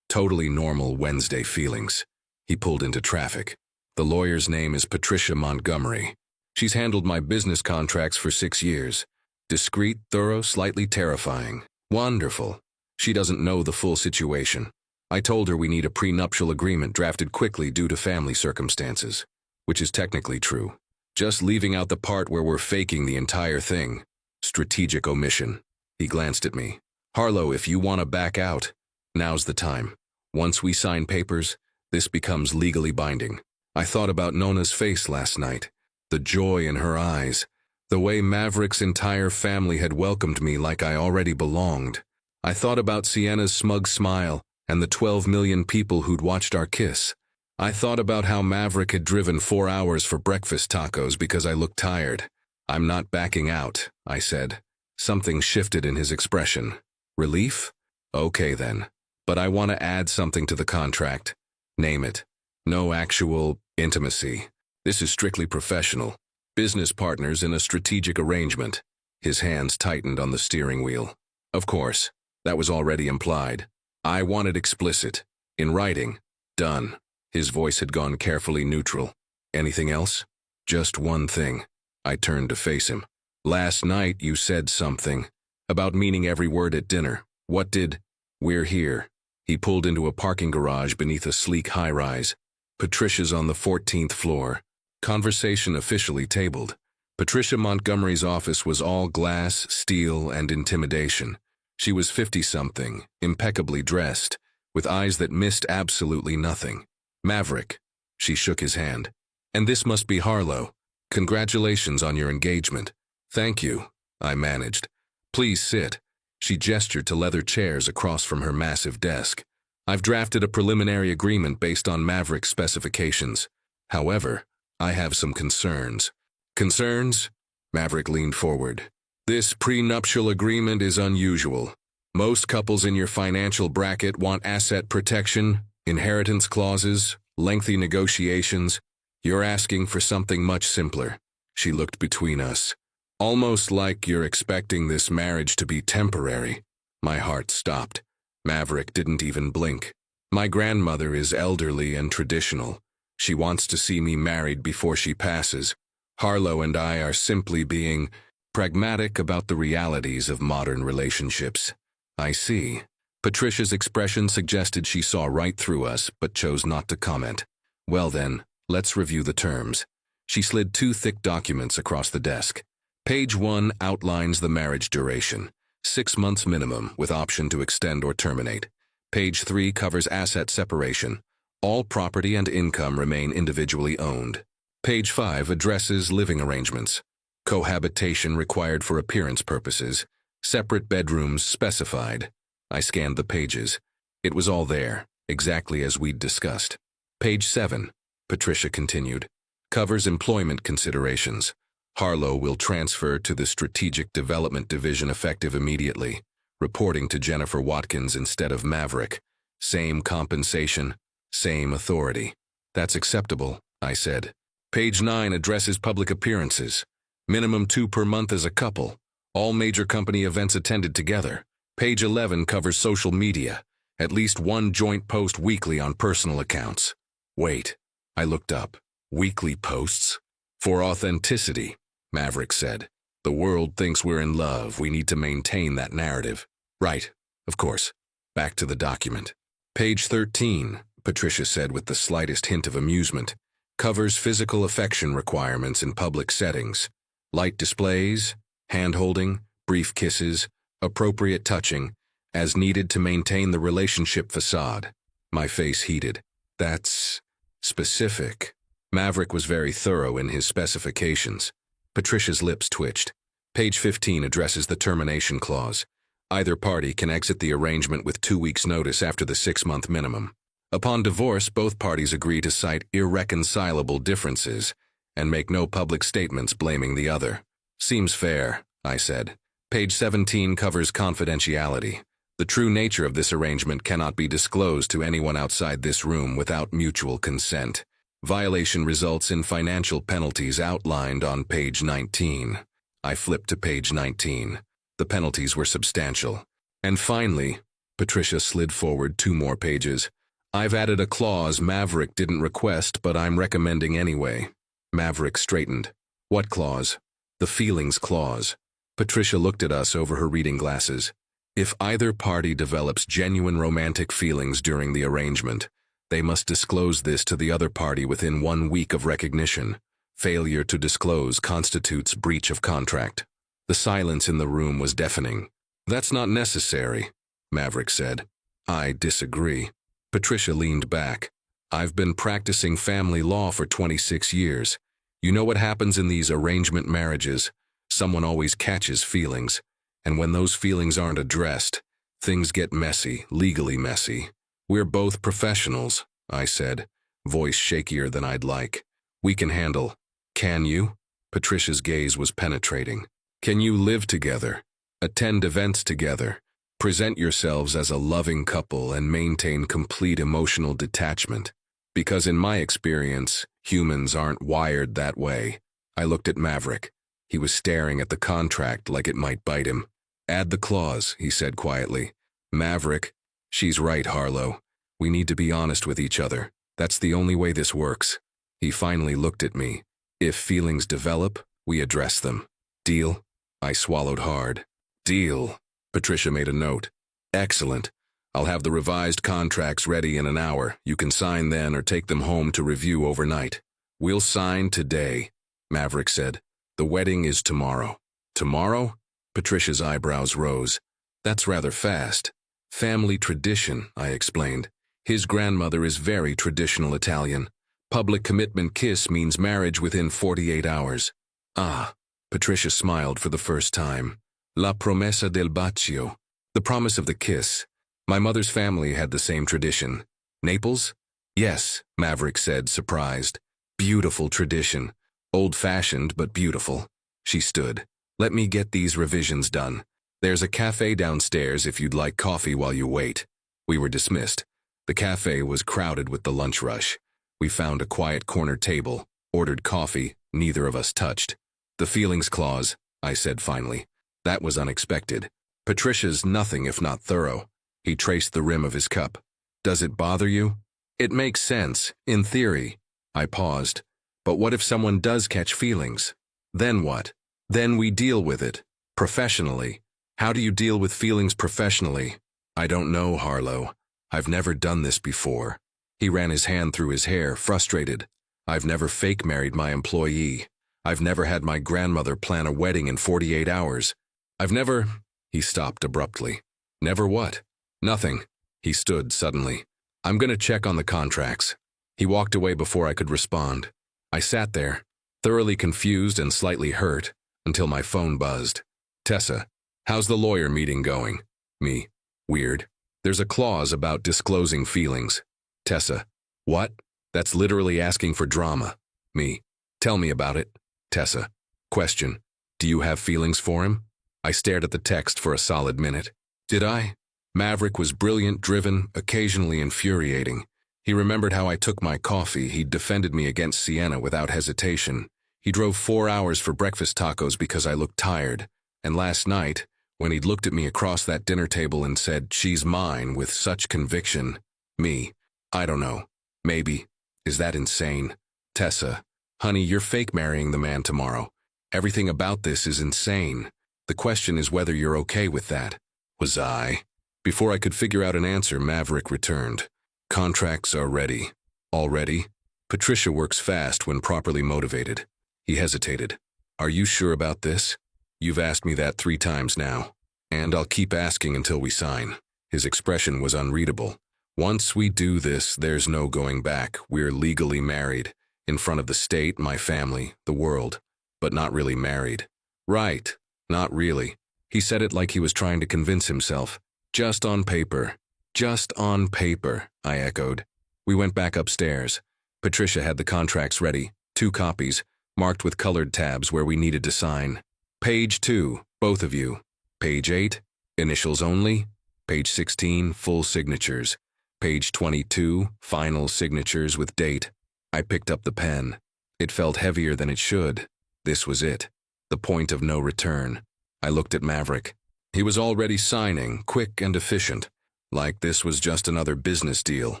totally normal Wednesday feelings. He pulled into traffic. The lawyer's name is Patricia Montgomery. She's handled my business contracts for 6 years. Discreet, thorough, slightly terrifying. Wonderful. She doesn't know the full situation. I told her we need a prenuptial agreement drafted quickly due to family circumstances, which is technically true. Just leaving out the part where we're faking the entire thing. Strategic omission. He glanced at me. Harlow, if you want to back out, now's the time. Once we sign papers, this becomes legally binding. I thought about Nona's face last night, the joy in her eyes, the way Maverick's entire family had welcomed me like I already belonged. I thought about Sienna's smug smile and the 12 million people who'd watched our kiss. I thought about how Maverick had driven 4 hours for breakfast tacos because I looked tired. I'm not backing out, I said. Something shifted in his expression. Relief? Okay then. But I want to add something to the contract. Name it. No actual intimacy. This is strictly professional. Business partners in a strategic arrangement. His hands tightened on the steering wheel. Of course, that was already implied. I want it explicit. In writing. Done. His voice had gone carefully neutral. Anything else? Just one thing. I turned to face him. Last night you said something about meaning every word at dinner. What did? We're here. He pulled into a parking garage beneath a sleek high-rise. Patricia's on the 14th floor. Conversation officially tabled. Patricia Montgomery's office was all glass, steel, and intimidation. She was 50-something, impeccably dressed, with eyes that missed absolutely nothing. Maverick. She shook his hand. And this must be Harlow. Congratulations on your engagement. Thank you, I managed. Please sit. She gestured to leather chairs across from her massive desk. I've drafted a preliminary agreement based on Maverick's specifications. However, I have some concerns. Concerns? Maverick leaned forward. This prenuptial agreement is unusual. Most couples in your financial bracket want asset protection, inheritance clauses, lengthy negotiations. You're asking for something much simpler. She looked between us. Almost like you're expecting this marriage to be temporary. My heart stopped. Maverick didn't even blink. My grandmother is elderly and traditional. She wants to see me married before she passes. Harlow and I are simply being pragmatic about the realities of modern relationships. I see. Patricia's expression suggested she saw right through us, but chose not to comment. Well then, let's review the terms. She slid 2 thick documents across the desk. Page 1 outlines the marriage duration. 6 months minimum, with option to extend or terminate. Page 3 covers asset separation. All property and income remain individually owned. Page 5 addresses living arrangements. Cohabitation required for appearance purposes. Separate bedrooms specified. I scanned the pages. It was all there, exactly as we'd discussed. Page 7, Patricia continued, covers employment considerations. Harlow will transfer to the Strategic Development Division effective immediately, reporting to Jennifer Watkins instead of Maverick. Same compensation, same authority. That's acceptable, I said. Page 9 addresses public appearances. Minimum 2 per month as a couple. All major company events attended together. Page 11 covers social media. At least 1 joint post weekly on personal accounts. Wait, I looked up. Weekly posts? For authenticity, Maverick said. The world thinks we're in love. We need to maintain that narrative. Right, of course. Back to the document. Page 13, Patricia said with the slightest hint of amusement, covers physical affection requirements in public settings. Light displays, hand-holding, brief kisses, appropriate touching, as needed to maintain the relationship facade. My face heated. That's specific. Maverick was very thorough in his specifications. Patricia's lips twitched. Page 15 addresses the termination clause. Either party can exit the arrangement with 2 weeks' notice after the 6-month minimum. Upon divorce, both parties agree to cite irreconcilable differences and make no public statements blaming the other. Seems fair, I said. Page 17 covers confidentiality. The true nature of this arrangement cannot be disclosed to anyone outside this room without mutual consent. Violation results in financial penalties outlined on page 19. I flipped to page 19. The penalties were substantial. And finally, Patricia slid forward 2 more pages. I've added a clause Maverick didn't request, but I'm recommending anyway. Maverick straightened. What clause? The feelings clause. Patricia looked at us over her reading glasses. If either party develops genuine romantic feelings during the arrangement, they must disclose this to the other party within 1 week of recognition. Failure to disclose constitutes breach of contract. The silence in the room was deafening. That's not necessary, Maverick said. I disagree. Patricia leaned back. I've been practicing family law for 26 years. You know what happens in these arrangement marriages? Someone always catches feelings, and when those feelings aren't addressed, things get messy, legally messy. We're both professionals, I said, voice shakier than I'd like. We can handle. Can you? Patricia's gaze was penetrating. Can you live together, attend events together, present yourselves as a loving couple and maintain complete emotional detachment? Because in my experience, humans aren't wired that way. I looked at Maverick. He was staring at the contract like it might bite him. Add the clause, he said quietly. Maverick, she's right, Harlow. We need to be honest with each other. That's the only way this works. He finally looked at me. If feelings develop, we address them. Deal? I swallowed hard. Deal. Patricia made a note. Excellent. I'll have the revised contracts ready in an hour. You can sign then or take them home to review overnight. We'll sign today, Maverick said. The wedding is tomorrow. Tomorrow? Patricia's eyebrows rose. That's rather fast. Family tradition, I explained. His grandmother is very traditional Italian. Public commitment kiss means marriage within 48 hours. Ah, Patricia smiled for the first time. La promessa del bacio. The promise of the kiss. My mother's family had the same tradition. Naples? Yes, Maverick said, surprised. Beautiful tradition. Old-fashioned, but beautiful. She stood. Let me get these revisions done. There's a cafe downstairs if you'd like coffee while you wait. We were dismissed. The cafe was crowded with the lunch rush. We found a quiet corner table, ordered coffee, neither of us touched. The feelings clause, I said finally. That was unexpected. Patricia's nothing if not thorough. He traced the rim of his cup. Does it bother you? It makes sense, in theory. I paused. But what if someone does catch feelings? Then what? Then we deal with it. Professionally. How do you deal with feelings professionally? I don't know, Harlow. I've never done this before. He ran his hand through his hair, frustrated. I've never fake married my employee. I've never had my grandmother plan a wedding in 48 hours. I've never... He stopped abruptly. Never what? Nothing. He stood suddenly. I'm going to check on the contracts. He walked away before I could respond. I sat there, thoroughly confused and slightly hurt, until my phone buzzed. Tessa, how's the lawyer meeting going? Me. Weird. There's a clause about disclosing feelings. Tessa. What? That's literally asking for drama. Me. Tell me about it. Tessa. Question. Do you have feelings for him? I stared at the text for a solid minute. Did I? Maverick was brilliant, driven, occasionally infuriating. He remembered how I took my coffee. He'd defended me against Sienna without hesitation. He drove 4 hours for breakfast tacos because I looked tired. And last night, when he'd looked at me across that dinner table and said, she's mine, with such conviction. Me. I don't know. Maybe. Is that insane? Tessa. Honey, you're fake marrying the man tomorrow. Everything about this is insane. The question is whether you're okay with that. Was I? Before I could figure out an answer, Maverick returned. Contracts are ready. Already? Patricia works fast when properly motivated. He hesitated. Are you sure about this? You've asked me that 3 times now. And I'll keep asking until we sign. His expression was unreadable. Once we do this, there's no going back. We're legally married. In front of the state, my family, the world. But not really married. Right. Not really. He said it like he was trying to convince himself. Just on paper. Just on paper, I echoed. We went back upstairs. Patricia had the contracts ready, 2 copies, marked with colored tabs where we needed to sign. Page 2, both of you. Page 8, initials only. Page 16, full signatures. Page 22, final signatures with date. I picked up the pen. It felt heavier than it should. This was it. The point of no return. I looked at Maverick. He was already signing, quick and efficient. Like this was just another business deal.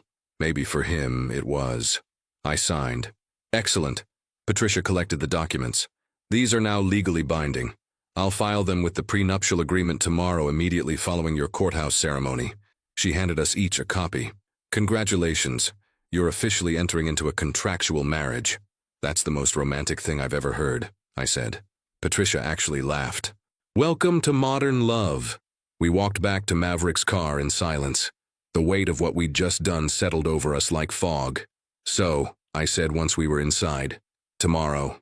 Maybe for him, it was. I signed. Excellent. Patricia collected the documents. These are now legally binding. I'll file them with the prenuptial agreement tomorrow immediately following your courthouse ceremony. She handed us each a copy. Congratulations. You're officially entering into a contractual marriage. That's the most romantic thing I've ever heard, I said. Patricia actually laughed. Welcome to modern love. We walked back to Maverick's car in silence. The weight of what we'd just done settled over us like fog. So, I said once we were inside. Tomorrow,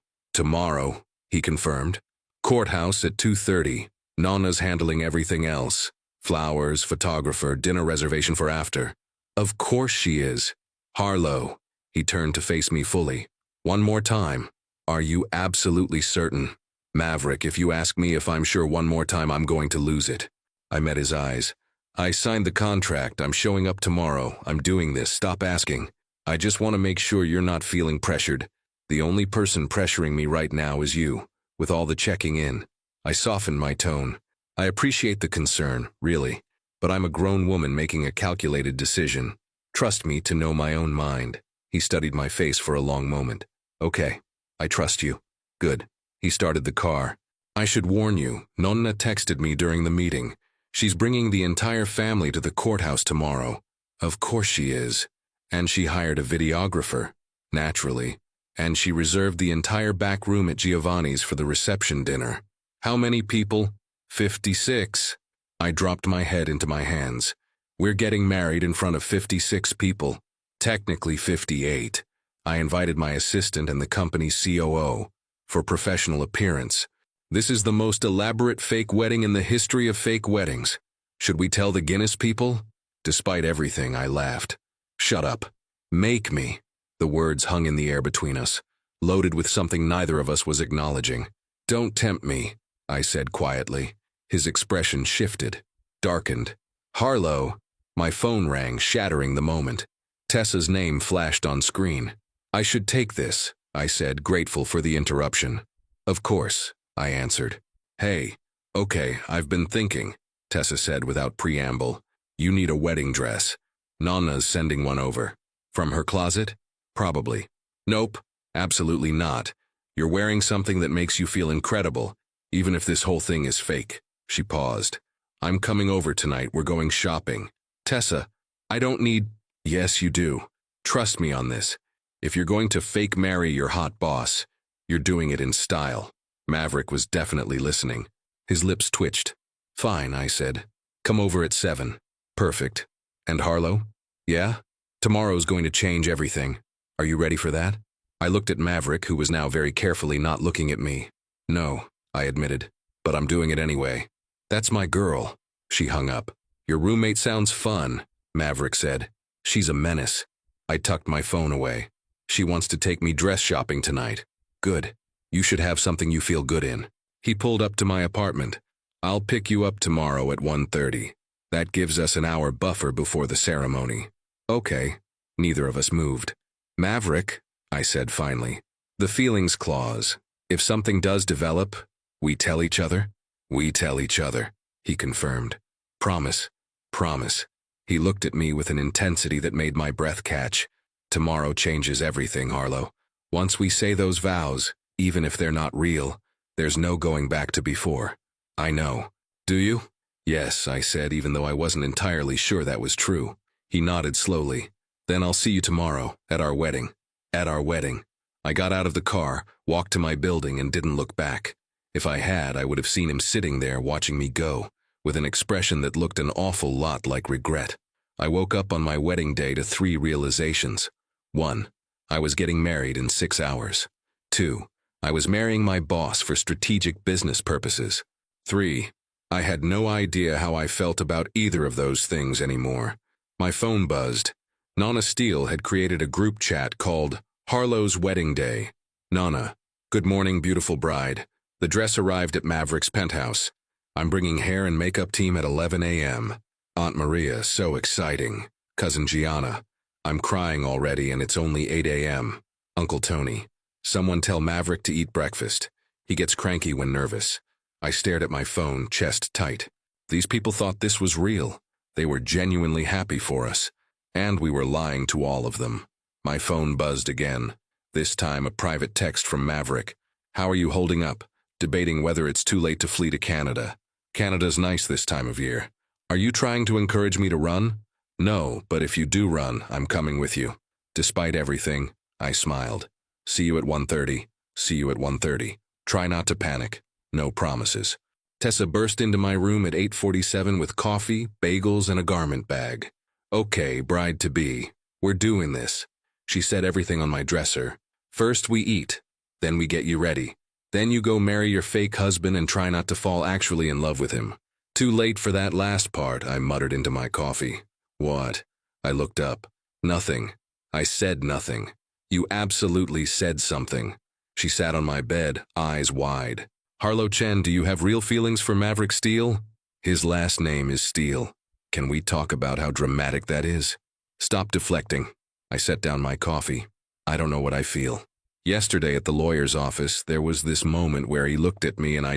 he confirmed. Courthouse at 2:30. Nana's handling everything else. Flowers, photographer, dinner reservation for after. Of course she is. Harlow. He turned to face me fully. One more time. Are you absolutely certain? Maverick, if you ask me if I'm sure one more time, I'm going to lose it. I met his eyes. I signed the contract. I'm showing up tomorrow. I'm doing this. Stop asking. I just want to make sure you're not feeling pressured. The only person pressuring me right now is you, with all the checking in. I softened my tone. I appreciate the concern, really, but I'm a grown woman making a calculated decision. Trust me to know my own mind. He studied my face for a long moment. Okay, I trust you. Good. He started the car. I should warn you, Nonna texted me during the meeting. She's bringing the entire family to the courthouse tomorrow. Of course she is. And she hired a videographer, naturally. And she reserved the entire back room at Giovanni's for the reception dinner. How many people? 56. I dropped my head into my hands. We're getting married in front of 56 people. Technically 58. I invited my assistant and the company's COO for professional appearance. This is the most elaborate fake wedding in the history of fake weddings. Should we tell the Guinness people? Despite everything, I laughed. Shut up. Make me. The words hung in the air between us, loaded with something neither of us was acknowledging. Don't tempt me, I said quietly. His expression shifted, darkened. Harlow. My phone rang, shattering the moment. Tessa's name flashed on screen. I should take this, I said, grateful for the interruption. Of course, I answered. Hey, okay, I've been thinking, Tessa said without preamble. You need a wedding dress. Nana's sending one over. From her closet? Probably. Nope, absolutely not. You're wearing something that makes you feel incredible, even if this whole thing is fake. She paused. I'm coming over tonight. We're going shopping. Tessa, I don't need... Yes, you do. Trust me on this. If you're going to fake marry your hot boss, you're doing it in style. Maverick was definitely listening. His lips twitched. Fine, I said. Come over at 7. Perfect. And Harlow? Yeah? Tomorrow's going to change everything. Are you ready for that? I looked at Maverick, who was now very carefully not looking at me. No, I admitted. But I'm doing it anyway. That's my girl. She hung up. Your roommate sounds fun, Maverick said. She's a menace. I tucked my phone away. She wants to take me dress shopping tonight. Good. You should have something you feel good in. He pulled up to my apartment. I'll pick you up tomorrow at 1:30. That gives us an hour buffer before the ceremony. Okay. Neither of us moved. Maverick, I said finally. The feelings clause. If something does develop, we tell each other? We tell each other, he confirmed. Promise. Promise. He looked at me with an intensity that made my breath catch. Tomorrow changes everything, Harlow. Once we say those vows, even if they're not real, there's no going back to before. I know. Do you? Yes, I said, even though I wasn't entirely sure that was true. He nodded slowly. Then I'll see you tomorrow, at our wedding. At our wedding. I got out of the car, walked to my building, and didn't look back. If I had, I would have seen him sitting there watching me go, with an expression that looked an awful lot like regret. I woke up on my wedding day to 3 realizations. 1. I was getting married in 6 hours. 2. I was marrying my boss for strategic business purposes. 3. I had no idea how I felt about either of those things anymore. My phone buzzed. Nana Steele had created a group chat called Harlow's Wedding Day. Nana, good morning, beautiful bride. The dress arrived at Maverick's penthouse. I'm bringing hair and makeup team at 11 a.m. Aunt Maria, so exciting. Cousin Gianna. I'm crying already and it's only 8 a.m. Uncle Tony. Someone tell Maverick to eat breakfast. He gets cranky when nervous. I stared at my phone, chest tight. These people thought this was real. They were genuinely happy for us. And we were lying to all of them. My phone buzzed again. This time a private text from Maverick. How are you holding up? debating whether it's too late to flee to Canada. Canada's nice this time of year. Are you trying to encourage me to run? No, but if you do run, I'm coming with you. Despite everything, I smiled. See you at 1:30. See you at 1:30. Try not to panic. No promises. Tessa burst into my room at 8:47 with coffee, bagels, and a garment bag. Okay, bride-to-be. We're doing this. She set everything on my dresser. First we eat. Then we get you ready. Then you go marry your fake husband and try not to fall actually in love with him. Too late for that last part, I muttered into my coffee. What? I looked up. Nothing. I said nothing. You absolutely said something. She sat on my bed, eyes wide. Harlow Chen, do you have real feelings for Maverick Steele? His last name is Steele. Can we talk about how dramatic that is? Stop deflecting. I set down my coffee. I don't know what I feel. Yesterday at the lawyer's office, there was this moment where he looked at me and I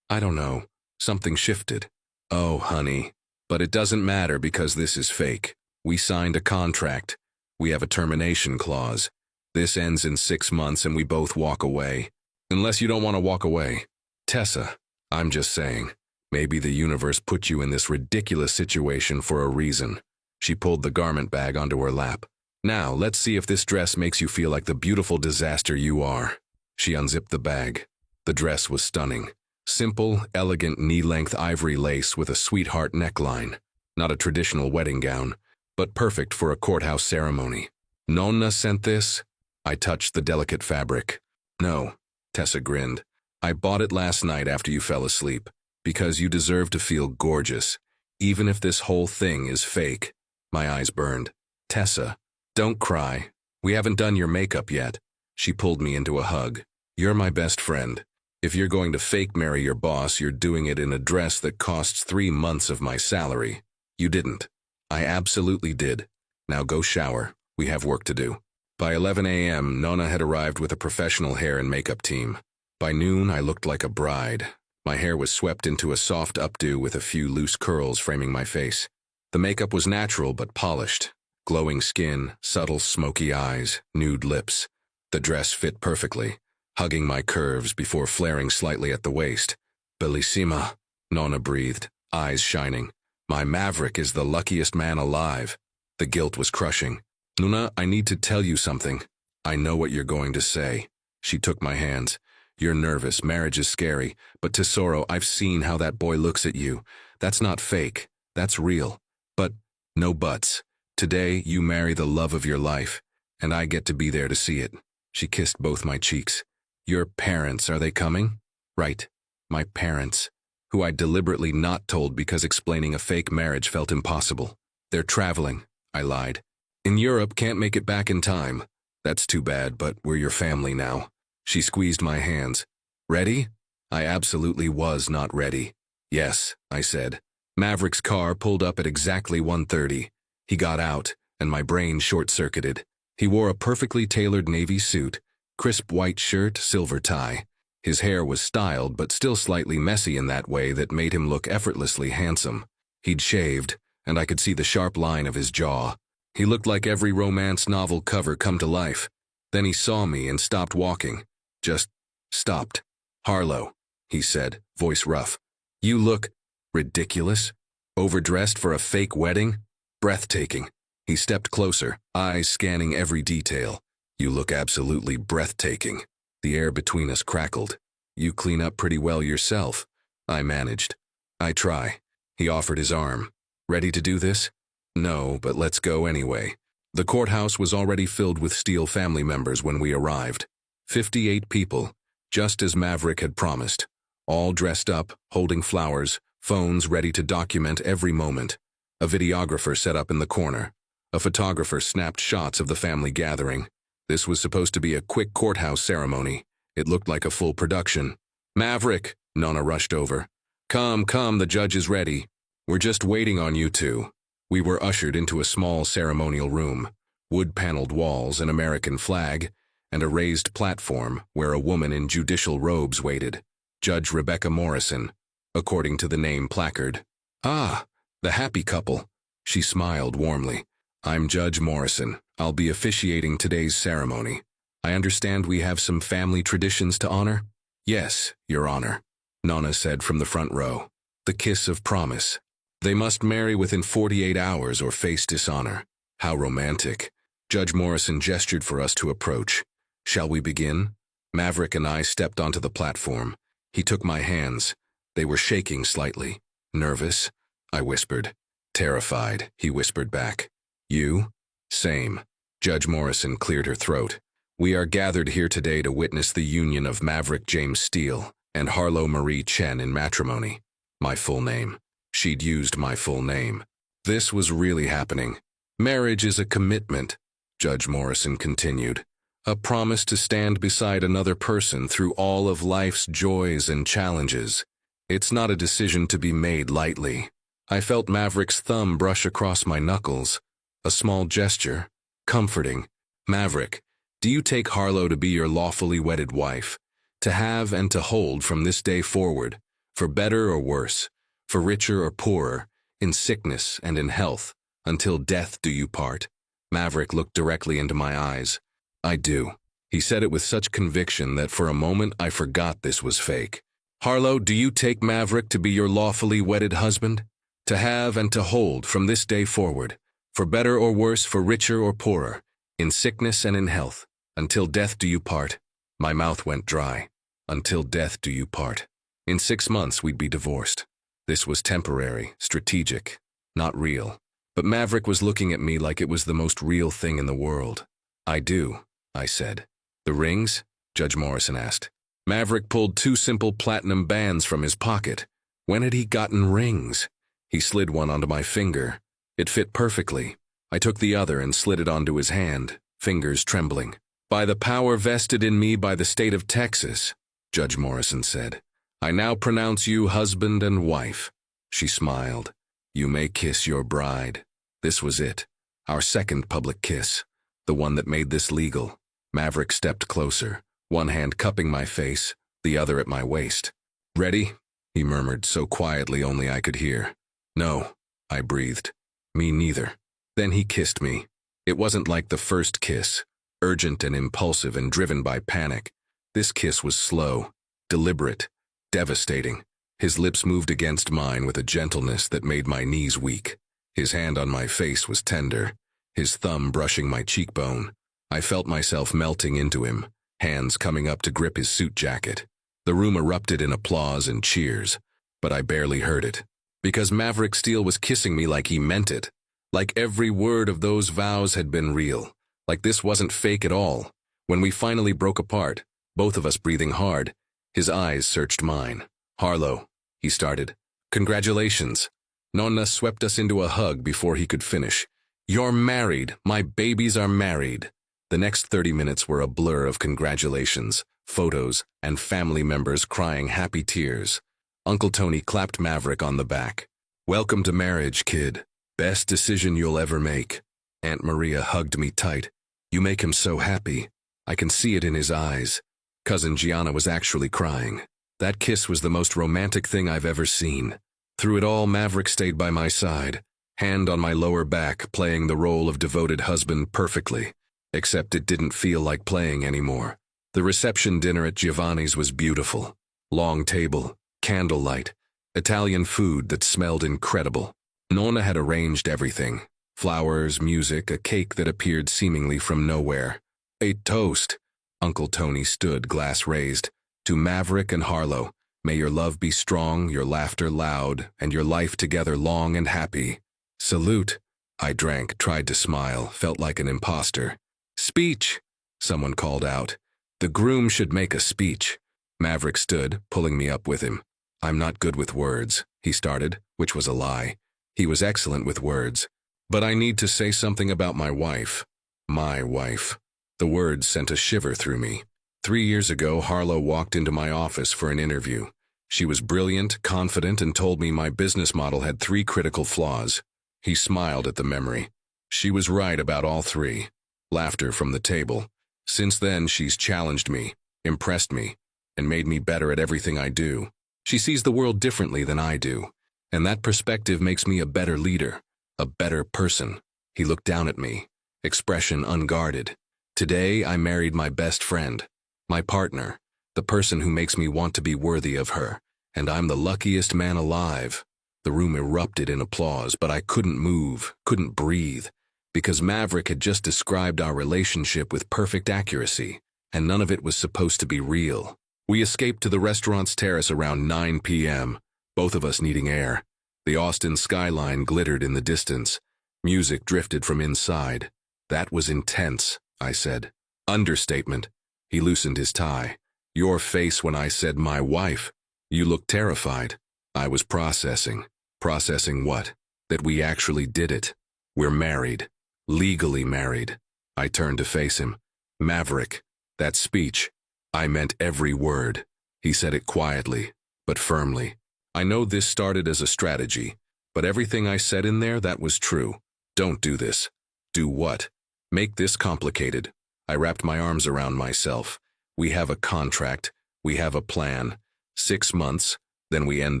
don't know, something shifted. Oh, honey. But it doesn't matter because this is fake. We signed a contract. We have a termination clause. This ends in 6 months and we both walk away. Unless you don't want to walk away. Tessa, I'm just saying, maybe the universe put you in this ridiculous situation for a reason. She pulled the garment bag onto her lap. Now, let's see if this dress makes you feel like the beautiful disaster you are. She unzipped the bag. The dress was stunning. Simple, elegant knee-length ivory lace with a sweetheart neckline. Not a traditional wedding gown, but perfect for a courthouse ceremony. Nonna sent this? I touched the delicate fabric. No, Tessa grinned. I bought it last night after you fell asleep, because you deserve to feel gorgeous, even if this whole thing is fake. My eyes burned. Tessa, don't cry. We haven't done your makeup yet. She pulled me into a hug. You're my best friend. If you're going to fake marry your boss, you're doing it in a dress that costs 3 months of my salary. You didn't. I absolutely did. Now go shower. We have work to do. By 11 a.m., Nonna had arrived with a professional hair and makeup team. By noon, I looked like a bride. My hair was swept into a soft updo with a few loose curls framing my face. The makeup was natural but polished. Glowing skin, subtle smoky eyes, nude lips. The dress fit perfectly, hugging my curves before flaring slightly at the waist. Bellissima, Nonna breathed, eyes shining. My Maverick is the luckiest man alive. The guilt was crushing. Nuna, I need to tell you something. I know what you're going to say. She took my hands. You're nervous, marriage is scary, but Tesoro, I've seen how that boy looks at you. That's not fake, that's real. But, no buts. Today, you marry the love of your life, and I get to be there to see it. She kissed both my cheeks. Your parents, are they coming? Right, my parents, who I deliberately not told because explaining a fake marriage felt impossible. They're traveling, I lied. In Europe, can't make it back in time. That's too bad, but we're your family now. She squeezed my hands. Ready? I absolutely was not ready. Yes, I said. Maverick's car pulled up at exactly 1:30. He got out, and my brain short-circuited. He wore a perfectly tailored navy suit, crisp white shirt, silver tie. His hair was styled but still slightly messy in that way that made him look effortlessly handsome. He'd shaved, and I could see the sharp line of his jaw. He looked like every romance novel cover come to life. Then he saw me and stopped walking. Just stopped. Harlow, he said, voice rough. You look ridiculous. Overdressed for a fake wedding? Breathtaking. He stepped closer, eyes scanning every detail. You look absolutely breathtaking. The air between us crackled. You clean up pretty well yourself. I managed. I try. He offered his arm. Ready to do this? No, but let's go anyway. The courthouse was already filled with Steele family members when we arrived. 58 people, just as Maverick had promised. All dressed up, holding flowers, phones ready to document every moment. A videographer set up in the corner. A photographer snapped shots of the family gathering. This was supposed to be a quick courthouse ceremony. It looked like a full production. Maverick, Nonna rushed over. Come, the judge is ready. We're just waiting on you two. We were ushered into a small ceremonial room. Wood-paneled walls, an American flag, and a raised platform where a woman in judicial robes waited. Judge Rebecca Morrison, according to the name placard. Ah, the happy couple. She smiled warmly. I'm Judge Morrison. I'll be officiating today's ceremony. I understand we have some family traditions to honor? Yes, Your Honor, Nonna said from the front row. The kiss of promise. They must marry within 48 hours or face dishonor. How romantic. Judge Morrison gestured for us to approach. Shall we begin? Maverick and I stepped onto the platform. He took my hands. They were shaking slightly. Nervous? I whispered. Terrified, he whispered back. You? Same. Judge Morrison cleared her throat. We are gathered here today to witness the union of Maverick James Steele and Harlow Marie Chen in matrimony. My full name. She'd used my full name. This was really happening. Marriage is a commitment, Judge Morrison continued. A promise to stand beside another person through all of life's joys and challenges. It's not a decision to be made lightly. I felt Maverick's thumb brush across my knuckles. A small gesture. Comforting. Maverick, do you take Harlow to be your lawfully wedded wife? To have and to hold from this day forward, for better or worse, for richer or poorer, in sickness and in health, until death do you part? Maverick looked directly into my eyes. I do. He said it with such conviction that for a moment I forgot this was fake. Harlow, do you take Maverick to be your lawfully wedded husband? To have and to hold from this day forward, for better or worse, for richer or poorer, in sickness and in health, until death do you part? My mouth went dry. Until death do you part. In 6 months we'd be divorced. This was temporary, strategic, not real. But Maverick was looking at me like it was the most real thing in the world. I do, I said. The rings? Judge Morrison asked. Maverick pulled 2 simple platinum bands from his pocket. When had he gotten rings? He slid one onto my finger. It fit perfectly. I took the other and slid it onto his hand, fingers trembling. By the power vested in me by the state of Texas, Judge Morrison said, I now pronounce you husband and wife. She smiled. You may kiss your bride. This was it. Our second public kiss. The one that made this legal. Maverick stepped closer, one hand cupping my face, the other at my waist. Ready? He murmured so quietly only I could hear. No, I breathed. Me neither. Then he kissed me. It wasn't like the first kiss, urgent and impulsive and driven by panic. This kiss was slow, deliberate, devastating. His lips moved against mine with a gentleness that made my knees weak. His hand on my face was tender, his thumb brushing my cheekbone. I felt myself melting into him, hands coming up to grip his suit jacket. The room erupted in applause and cheers, but I barely heard it. Because Maverick Steele was kissing me like he meant it. Like every word of those vows had been real. Like this wasn't fake at all. When we finally broke apart, both of us breathing hard, his eyes searched mine. Harlow, he started. Congratulations. Nonna swept us into a hug before he could finish. You're married. My babies are married. The next 30 minutes were a blur of congratulations, photos, and family members crying happy tears. Uncle Tony clapped Maverick on the back. Welcome to marriage, kid. Best decision you'll ever make. Aunt Maria hugged me tight. You make him so happy. I can see it in his eyes. Cousin Gianna was actually crying. That kiss was the most romantic thing I've ever seen. Through it all, Maverick stayed by my side, hand on my lower back, playing the role of devoted husband perfectly. Except it didn't feel like playing anymore. The reception dinner at Giovanni's was beautiful. Long table, candlelight, Italian food that smelled incredible. Nonna had arranged everything. Flowers, music, a cake that appeared seemingly from nowhere. A toast. Uncle Tony stood, glass raised. To Maverick and Harlow, may your love be strong, your laughter loud, and your life together long and happy. Salute. I drank, tried to smile, felt like an imposter. Speech, someone called out. The groom should make a speech. Maverick stood, pulling me up with him. I'm not good with words, he started, which was a lie. He was excellent with words. But I need to say something about my wife. My wife. The words sent a shiver through me. 3 years ago, Harlow walked into my office for an interview. She was brilliant, confident, and told me my business model had 3 critical flaws. He smiled at the memory. She was right about all 3. Laughter from the table. Since then, she's challenged me, impressed me, and made me better at everything I do. She sees the world differently than I do, and that perspective makes me a better leader, a better person. He looked down at me, expression unguarded. Today, I married my best friend, my partner, The person who makes me want to be worthy of her. And I'm the luckiest man alive. The room erupted in applause, but I couldn't move, couldn't breathe, because Maverick had just described our relationship with perfect accuracy, and none of it was supposed to be real. We escaped to the restaurant's terrace around 9 p.m., both of us needing air. The Austin skyline glittered in the distance. Music drifted from inside. That was intense, I said. Understatement. He loosened his tie. Your face when I said my wife. You looked terrified. I was processing. Processing what? That we actually did it. We're married. Legally married. I turned to face him. Maverick. That speech. I meant every word. He said it quietly, but firmly. I know this started as a strategy, but everything I said in there, that was true. Don't do this. Do what? Make this complicated. I wrapped my arms around myself. We have a contract. We have a plan. 6 months, then we end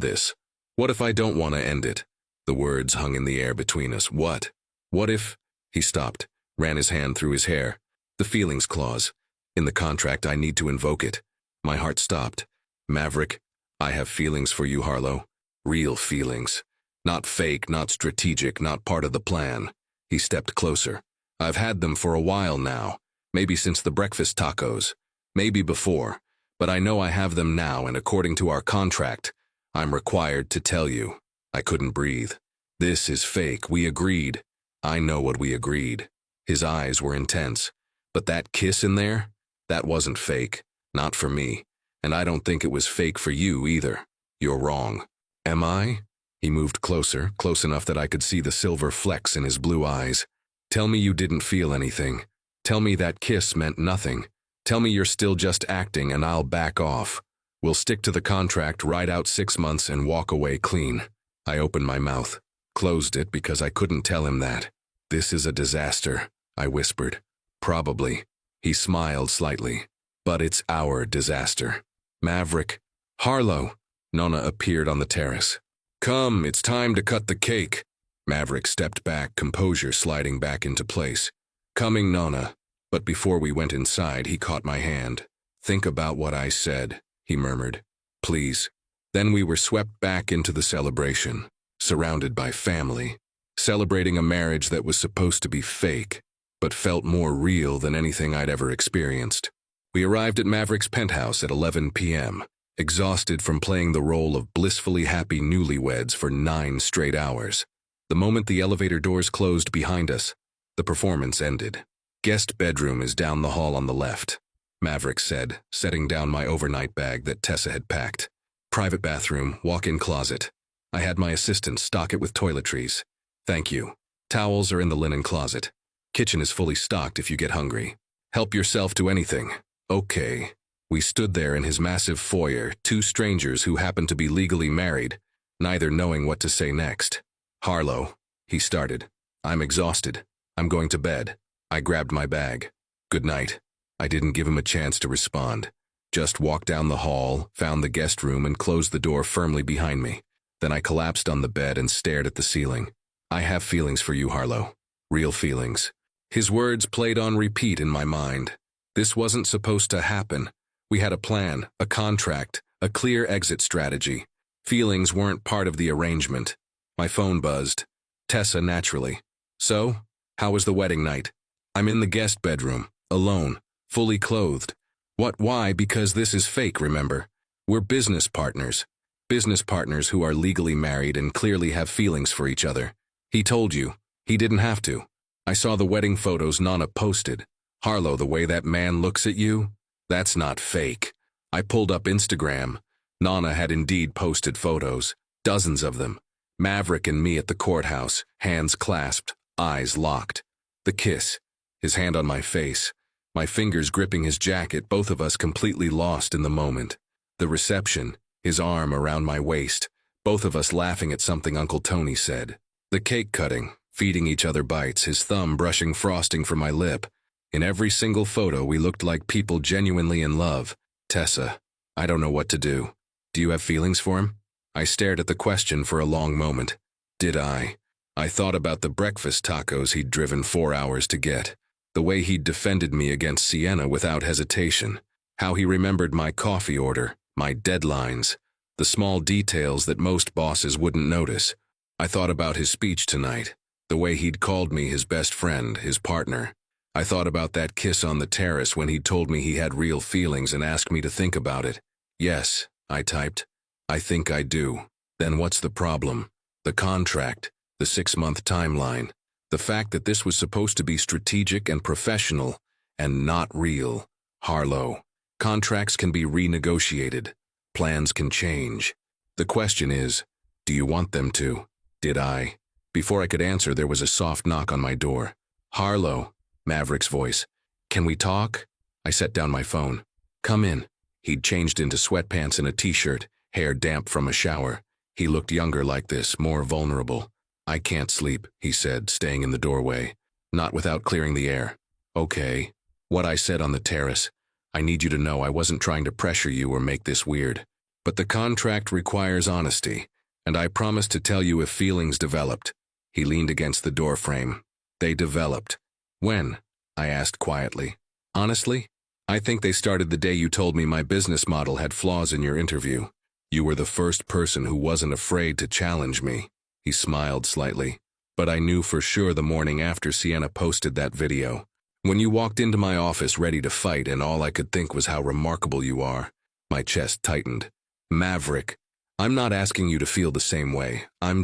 this. What if I don't want to end it? The words hung in the air between us. What? What if? He stopped, ran his hand through his hair. The feelings clause. In the contract, I need to invoke it. My heart stopped. Maverick, I have feelings for you, Harlow. Real feelings. Not fake, not strategic, not part of the plan. He stepped closer. I've had them for a while now. Maybe since the breakfast tacos. Maybe before. But I know I have them now, and according to our contract, I'm required to tell you. I couldn't breathe. This is fake. We agreed. I know what we agreed. His eyes were intense. But that kiss in there? That wasn't fake. Not for me. And I don't think it was fake for you either. You're wrong. Am I? He moved closer, close enough that I could see the silver flecks in his blue eyes. Tell me you didn't feel anything. Tell me that kiss meant nothing. Tell me you're still just acting and I'll back off. We'll stick to the contract, ride out 6 months, and walk away clean. I opened my mouth, closed it because I couldn't tell him that. This is a disaster, I whispered. Probably. He smiled slightly. But it's our disaster. Maverick. Harlow. Nona appeared on the terrace. Come, it's time to cut the cake. Maverick stepped back, composure sliding back into place. Coming, Nona. But before we went inside, he caught my hand. Think about what I said, he murmured. Please. Then we were swept back into the celebration, surrounded by family, celebrating a marriage that was supposed to be fake, but felt more real than anything I'd ever experienced. We arrived at Maverick's penthouse at 11 p.m., exhausted from playing the role of blissfully happy newlyweds for 9 straight hours. The moment the elevator doors closed behind us, the performance ended. Guest bedroom is down the hall on the left, Maverick said, setting down my overnight bag that Tessa had packed. Private bathroom, walk-in closet. I had my assistant stock it with toiletries. Thank you. Towels are in the linen closet. Kitchen is fully stocked if you get hungry. Help yourself to anything. Okay. We stood there in his massive foyer, 2 strangers who happened to be legally married, neither knowing what to say next. Harlow, he started. I'm exhausted. I'm going to bed. I grabbed my bag. Good night. I didn't give him a chance to respond. Just walked down the hall, found the guest room, and closed the door firmly behind me. Then I collapsed on the bed and stared at the ceiling. I have feelings for you, Harlow. Real feelings. His words played on repeat in my mind. This wasn't supposed to happen. We had a plan, a contract, a clear exit strategy. Feelings weren't part of the arrangement. My phone buzzed. Tessa, naturally. So, how was the wedding night? I'm in the guest bedroom, alone, fully clothed. What, why? Because this is fake, remember? We're business partners. Business partners who are legally married and clearly have feelings for each other. He told you. He didn't have to. I saw the wedding photos Nana posted. Harlow, the way that man looks at you? That's not fake. I pulled up Instagram. Nana had indeed posted photos, dozens of them. Maverick and me at the courthouse, hands clasped, eyes locked. The kiss, his hand on my face, my fingers gripping his jacket, both of us completely lost in the moment. The reception, his arm around my waist, both of us laughing at something Uncle Tony said. The cake cutting, feeding each other bites, his thumb brushing frosting from my lip. In every single photo, we looked like people genuinely in love. Tessa, I don't know what to do. Do you have feelings for him? I stared at the question for a long moment. Did I? I thought about the breakfast tacos he'd driven 4 hours to get. The way he'd defended me against Sienna without hesitation. How he remembered my coffee order, my deadlines, the small details that most bosses wouldn't notice. I thought about his speech tonight, the way he'd called me his best friend, his partner. I thought about that kiss on the terrace when he'd told me he had real feelings and asked me to think about it. Yes, I typed. I think I do. Then what's the problem? The contract, the 6-month timeline, the fact that this was supposed to be strategic and professional and not real. Harlow, contracts can be renegotiated. Plans can change. The question is, do you want them to? Did I? Before I could answer, there was a soft knock on my door. Harlow, Maverick's voice. Can we talk? I set down my phone. Come in. He'd changed into sweatpants and a t-shirt, hair damp from a shower. He looked younger like this, more vulnerable. I can't sleep, he said, staying in the doorway. Not without clearing the air. Okay. What I said on the terrace. I need you to know I wasn't trying to pressure you or make this weird. But the contract requires honesty, and I promised to tell you if feelings developed. He leaned against the doorframe. They developed. When? I asked quietly. Honestly? I think they started the day you told me my business model had flaws in your interview. You were the first person who wasn't afraid to challenge me. He smiled slightly. But I knew for sure the morning after Sienna posted that video. When you walked into my office ready to fight and all I could think was how remarkable you are. My chest tightened. Maverick, I'm not asking you to feel the same way. I'm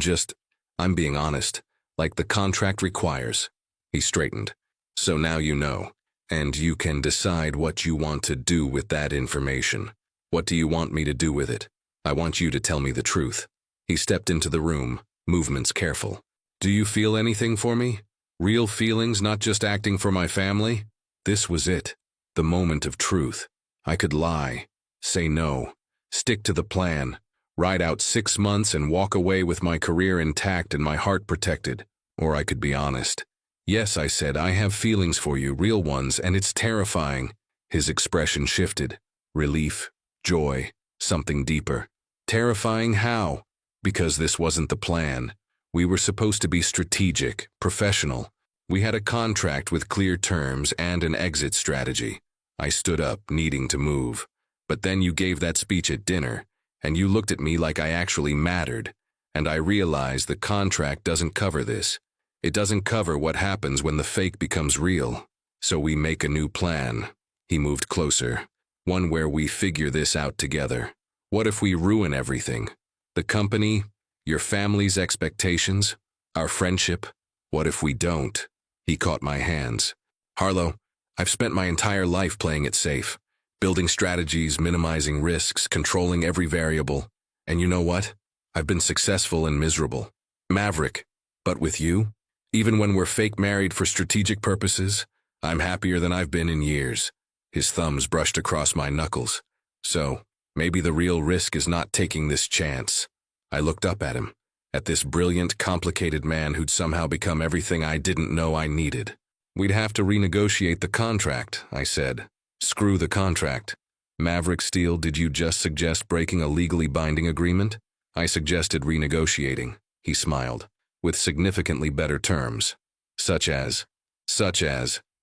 being honest, like the contract requires. He straightened. So now you know, and you can decide what you want to do with that information. What do you want me to do with it? I want you to tell me the truth. He stepped into the room, movements careful. Do you feel anything for me? Real feelings, not just acting for my family? This was it. The moment of truth. I could lie, say no, stick to the plan, ride out 6 months and walk away with my career intact and my heart protected. Or I could be honest. Yes, I said, I have feelings for you, real ones, and it's terrifying. His expression shifted. Relief, joy, something deeper. Terrifying how? Because this wasn't the plan. We were supposed to be strategic, professional. We had a contract with clear terms and an exit strategy. I stood up, needing to move. But then you gave that speech at dinner, and you looked at me like I actually mattered. And I realized the contract doesn't cover this. It doesn't cover what happens when the fake becomes real. So we make a new plan. He moved closer. One where we figure this out together. What if we ruin everything? The company, your family's expectations, our friendship? What if we don't? He caught my hands. Harlow, I've spent my entire life playing it safe. Building strategies, minimizing risks, controlling every variable. And you know what? I've been successful and miserable. Maverick. But with you? Even when we're fake married for strategic purposes, I'm happier than I've been in years. His thumbs brushed across my knuckles. So, maybe the real risk is not taking this chance. I looked up at him, at this brilliant, complicated man who'd somehow become everything I didn't know I needed. We'd have to renegotiate the contract, I said. Screw the contract. Maverick Steele, did you just suggest breaking a legally binding agreement? I suggested renegotiating. He smiled. With significantly better terms. Such as,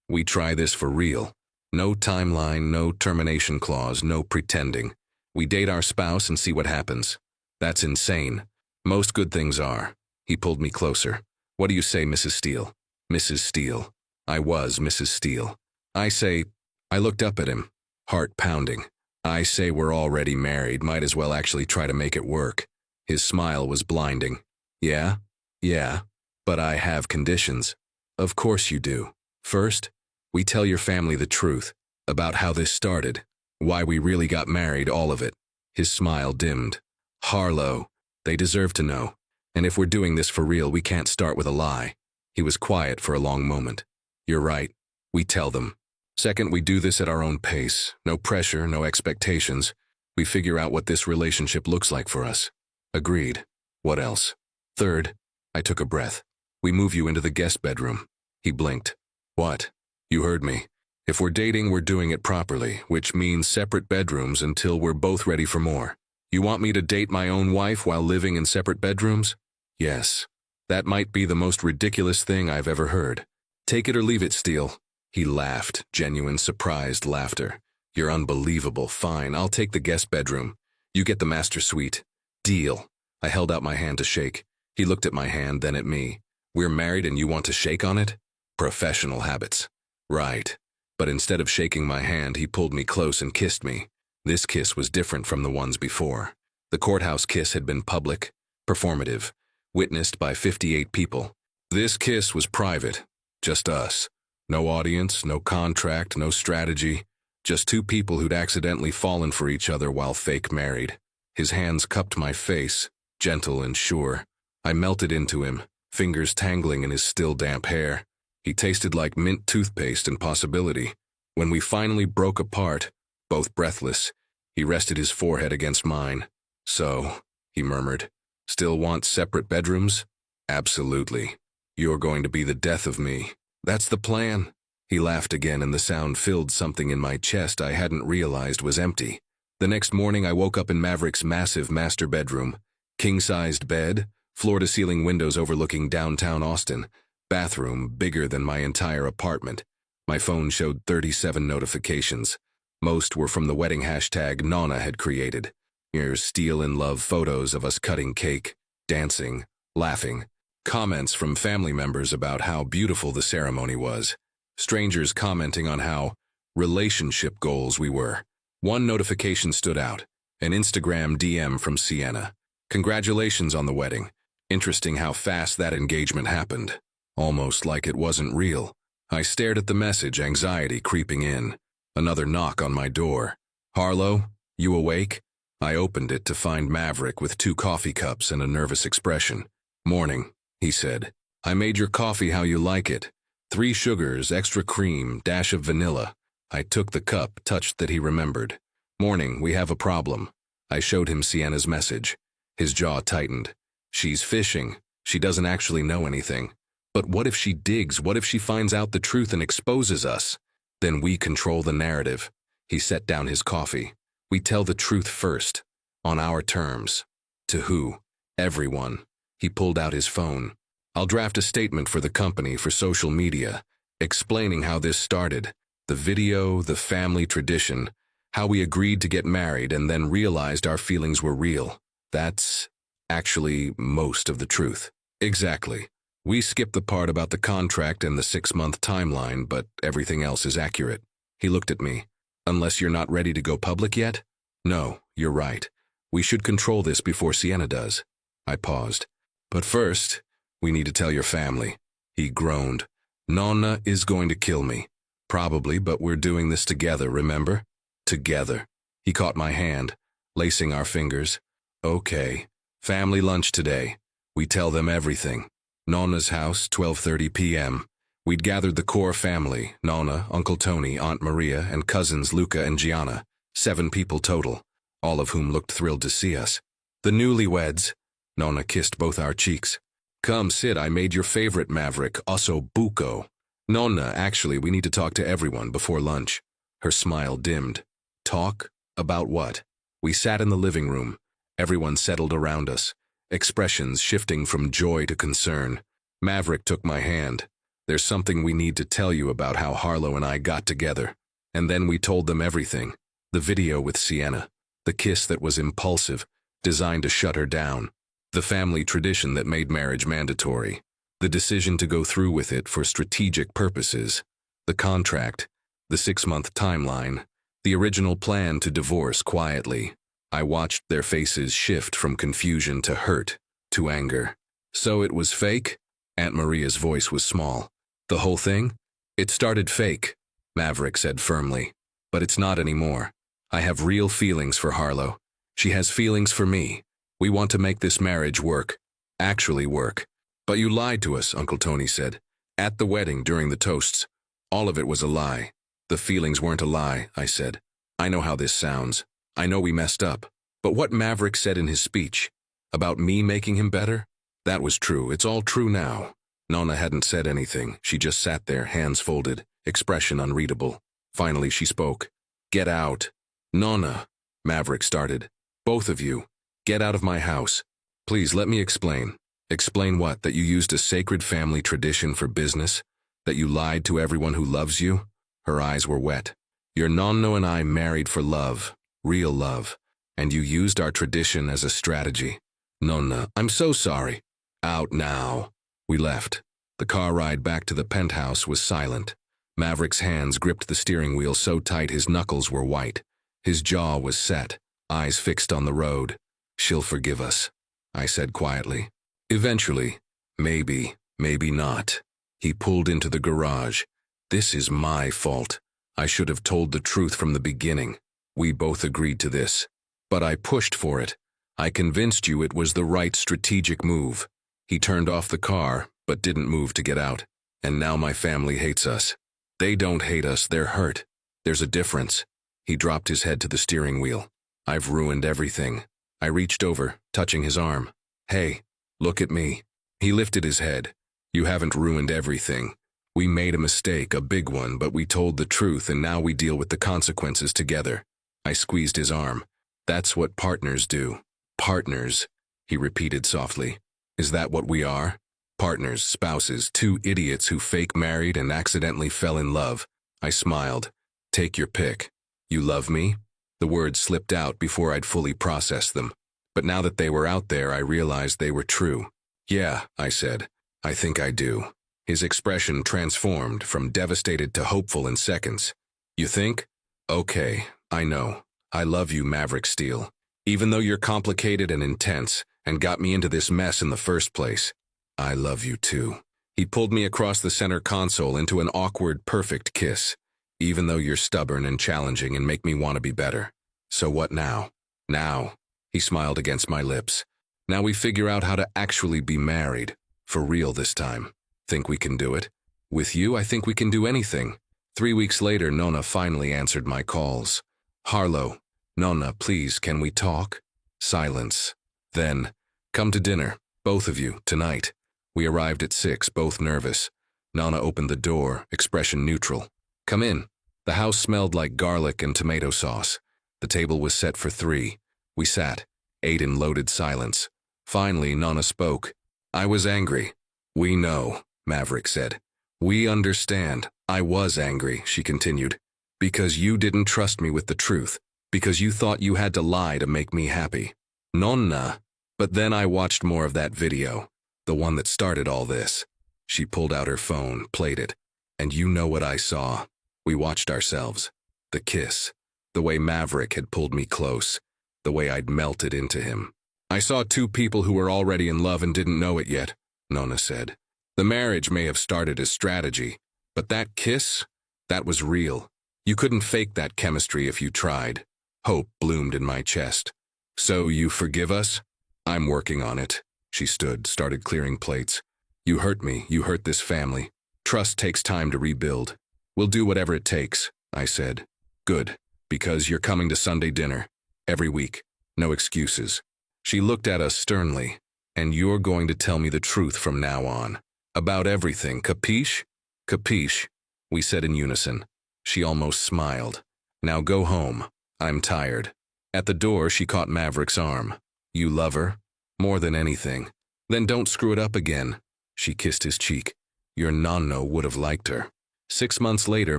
we try this for real. No timeline, no termination clause, no pretending. We date our spouse and see what happens. That's insane. Most good things are. He pulled me closer. What do you say, Mrs. Steele? Mrs. Steele. I was Mrs. Steele. I looked up at him, heart pounding. I say we're already married, might as well actually try to make it work. His smile was blinding. Yeah? Yeah, but I have conditions. Of course you do. First, we tell your family the truth about how this started, why we really got married, all of it. His smile dimmed. Harlow, they deserve to know. And if we're doing this for real, we can't start with a lie. He was quiet for a long moment. You're right. We tell them. Second, we do this at our own pace. No pressure, no expectations. We figure out what this relationship looks like for us. Agreed. What else? Third, I took a breath. We move you into the guest bedroom. He blinked. What? You heard me. If we're dating, we're doing it properly, which means separate bedrooms until we're both ready for more. You want me to date my own wife while living in separate bedrooms? Yes. That might be the most ridiculous thing I've ever heard. Take it or leave it, Steele. He laughed, genuine, surprised laughter. You're unbelievable. Fine, I'll take the guest bedroom. You get the master suite. Deal. I held out my hand to shake. He looked at my hand, then at me. We're married and you want to shake on it? Professional habits. Right. But instead of shaking my hand, he pulled me close and kissed me. This kiss was different from the ones before. The courthouse kiss had been public, performative, witnessed by 58 people. This kiss was private, just us. No audience, no contract, no strategy. Just two people who'd accidentally fallen for each other while fake married. His hands cupped my face, gentle and sure. I melted into him, fingers tangling in his still damp hair. He tasted like mint toothpaste and possibility. When we finally broke apart, both breathless, he rested his forehead against mine. So, he murmured, still want separate bedrooms? Absolutely. You're going to be the death of me. That's the plan. He laughed again and the sound filled something in my chest I hadn't realized was empty. The next morning I woke up in Maverick's massive master bedroom. King-sized bed, floor-to-ceiling windows overlooking downtown Austin, bathroom bigger than my entire apartment. My phone showed 37 notifications. Most were from the wedding hashtag Nonna had created. Here's steal in love photos of us cutting cake, dancing, laughing. Comments from family members about how beautiful the ceremony was. Strangers commenting on how relationship goals we were. One notification stood out, an Instagram DM from Sienna. Congratulations on the wedding. Interesting how fast that engagement happened. Almost like it wasn't real. I stared at the message, anxiety creeping in. Another knock on my door. Harlow, you awake? I opened it to find Maverick with 2 coffee cups and a nervous expression. Morning, he said. I made your coffee how you like it. 3 sugars, extra cream, dash of vanilla. I took the cup, touched that he remembered. Morning, we have a problem. I showed him Sienna's message. His jaw tightened. She's fishing. She doesn't actually know anything. But what if she digs? What if she finds out the truth and exposes us? Then we control the narrative. He set down his coffee. We tell the truth first, on our terms. To who? Everyone. He pulled out his phone. I'll draft a statement for the company for social media, explaining how this started, the video, the family tradition, how we agreed to get married and then realized our feelings were real. That's actually most of the truth. Exactly. We skipped the part about the contract and the 6-month timeline, but everything else is accurate. He looked at me. Unless you're not ready to go public yet? No, you're right. We should control this before Sienna does. I paused. But first, we need to tell your family. He groaned. Nonna is going to kill me. Probably, but we're doing this together, remember? Together. He caught my hand, lacing our fingers. Okay. Family lunch today. We tell them everything. Nonna's house, 12:30 p.m. We'd gathered the core family, Nonna, Uncle Tony, Aunt Maria, and cousins Luca and Gianna, 7 people total, all of whom looked thrilled to see us. The newlyweds. Nonna kissed both our cheeks. Come sit, I made your favorite Maverick, osso buco. Nonna, actually, we need to talk to everyone before lunch. Her smile dimmed. Talk? About what? We sat in the living room. Everyone settled around us, expressions shifting from joy to concern. Maverick took my hand. There's something we need to tell you about how Harlow and I got together. And then we told them everything. The video with Sienna. The kiss that was impulsive, designed to shut her down. The family tradition that made marriage mandatory. The decision to go through with it for strategic purposes. The contract. The 6-month timeline. The original plan to divorce quietly. I watched their faces shift from confusion to hurt, to anger. So it was fake? Aunt Maria's voice was small. The whole thing? It started fake, Maverick said firmly. But it's not anymore. I have real feelings for Harlow. She has feelings for me. We want to make this marriage work. Actually work. But you lied to us, Uncle Tony said. At the wedding, during the toasts. All of it was a lie. The feelings weren't a lie, I said. I know how this sounds. I know we messed up. But what Maverick said in his speech, about me making him better, that was true. It's all true now. Nonna hadn't said anything. She just sat there, hands folded, expression unreadable. Finally, she spoke. Get out. Nonna, Maverick started. Both of you, get out of my house. Please let me explain. Explain what? That you used a sacred family tradition for business? That you lied to everyone who loves you? Her eyes were wet. Your nonno and I married for love, real love, and you used our tradition as a strategy. Nonna, I'm so sorry. Out now. We left. The car ride back to the penthouse was silent. Maverick's hands gripped the steering wheel so tight his knuckles were white. His jaw was set, eyes fixed on the road. She'll forgive us, I said quietly. Eventually. Maybe, maybe not. He pulled into the garage. This is my fault. I should have told the truth from the beginning. We both agreed to this. But I pushed for it. I convinced you it was the right strategic move. He turned off the car, but didn't move to get out. And now my family hates us. They don't hate us, they're hurt. There's a difference. He dropped his head to the steering wheel. I've ruined everything. I reached over, touching his arm. Hey, look at me. He lifted his head. You haven't ruined everything. We made a mistake, a big one, but we told the truth and now we deal with the consequences together. I squeezed his arm. That's what partners do. Partners, he repeated softly. Is that what we are? Partners, spouses, two idiots who fake married and accidentally fell in love. I smiled. Take your pick. You love me? The words slipped out before I'd fully processed them. But now that they were out there, I realized they were true. Yeah, I said. I think I do. His expression transformed from devastated to hopeful in seconds. You think? Okay, I know. I love you, Maverick Steele. Even though you're complicated and intense and got me into this mess in the first place. I love you too. He pulled me across the center console into an awkward, perfect kiss. Even though you're stubborn and challenging and make me want to be better. So what now? Now, he smiled against my lips. Now we figure out how to actually be married. For real this time. Think we can do it? With you, I think we can do anything. 3 weeks later, Nonna finally answered my calls. Harlow, Nonna, please, can we talk? Silence. Then, come to dinner, both of you, tonight. We arrived at 6, both nervous. Nonna opened the door, expression neutral. Come in. The house smelled like garlic and tomato sauce. The table was set for 3. We sat, ate in loaded silence. Finally, Nonna spoke. I was angry. We know, Maverick said. We understand. I was angry, she continued. Because you didn't trust me with the truth. Because you thought you had to lie to make me happy. Nonna. But then I watched more of that video. The one that started all this. She pulled out her phone, played it. And you know what I saw. We watched ourselves. The kiss. The way Maverick had pulled me close. The way I'd melted into him. I saw 2 people who were already in love and didn't know it yet, Nonna said. The marriage may have started as strategy, but that kiss, that was real. You couldn't fake that chemistry if you tried. Hope bloomed in my chest. So you forgive us? I'm working on it. She stood, started clearing plates. You hurt me, you hurt this family. Trust takes time to rebuild. We'll do whatever it takes, I said. Good, because you're coming to Sunday dinner. Every week. No excuses. She looked at us sternly. And you're going to tell me the truth from now on. About everything, capiche? Capiche, we said in unison. She almost smiled. Now go home. I'm tired. At the door, she caught Maverick's arm. You love her? More than anything. Then don't screw it up again. She kissed his cheek. Your nonno would have liked her. 6 months later,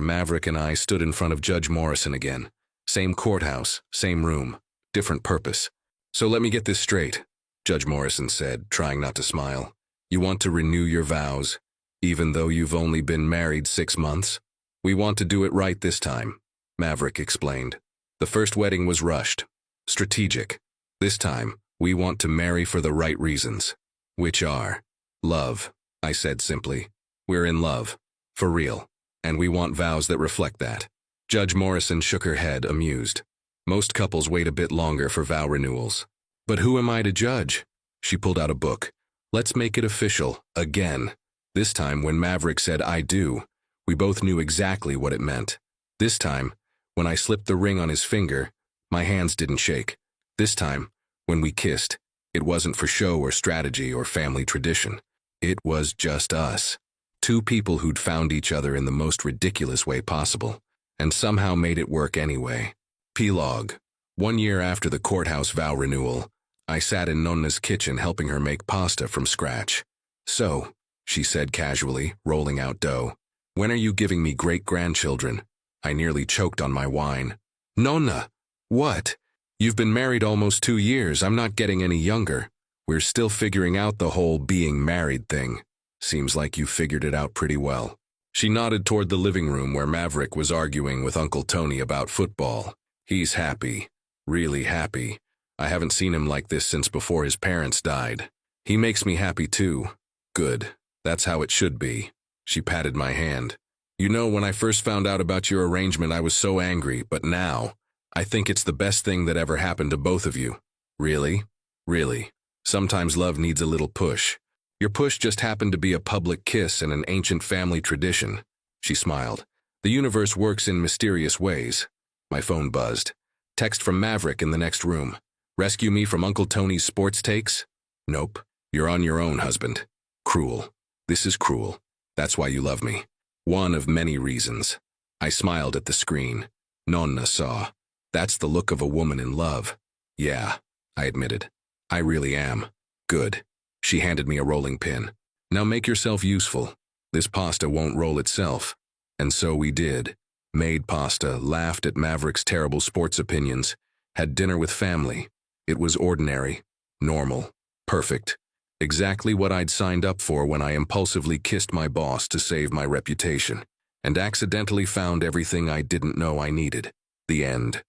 Maverick and I stood in front of Judge Morrison again. Same courthouse, same room, different purpose. So let me get this straight, Judge Morrison said, trying not to smile. You want to renew your vows, even though you've only been married 6 months? We want to do it right this time, Maverick explained. The first wedding was rushed, strategic. This time, we want to marry for the right reasons, which are love, I said simply. We're in love, for real, and we want vows that reflect that. Judge Morrison shook her head, amused. Most couples wait a bit longer for vow renewals. But who am I to judge? She pulled out a book. Let's make it official, again. This time, when Maverick said, I do, we both knew exactly what it meant. This time, when I slipped the ring on his finger, my hands didn't shake. This time, when we kissed, it wasn't for show or strategy or family tradition. It was just us. 2 people who'd found each other in the most ridiculous way possible, and somehow made it work anyway. Epilogue. 1 year after the courthouse vow renewal, I sat in Nonna's kitchen helping her make pasta from scratch. So, she said casually, rolling out dough, when are you giving me great-grandchildren? I nearly choked on my wine. Nonna! What? You've been married almost 2 years. I'm not getting any younger. We're still figuring out the whole being married thing. Seems like you figured it out pretty well. She nodded toward the living room where Maverick was arguing with Uncle Tony about football. He's happy. Really happy. I haven't seen him like this since before his parents died. He makes me happy too. Good. That's how it should be. She patted my hand. You know, when I first found out about your arrangement, I was so angry, but now, I think it's the best thing that ever happened to both of you. Really? Really. Sometimes love needs a little push. Your push just happened to be a public kiss and an ancient family tradition. She smiled. The universe works in mysterious ways. My phone buzzed. Text from Maverick in the next room. Rescue me from Uncle Tony's sports takes? Nope. You're on your own, husband. Cruel. This is cruel. That's why you love me. One of many reasons. I smiled at the screen. Nonna saw. That's the look of a woman in love. Yeah, I admitted. I really am. Good. She handed me a rolling pin. Now make yourself useful. This pasta won't roll itself. And so we did. Made pasta, laughed at Maverick's terrible sports opinions, had dinner with family. It was ordinary, normal, perfect. Exactly what I'd signed up for when I impulsively kissed my boss to save my reputation, and accidentally found everything I didn't know I needed. The end.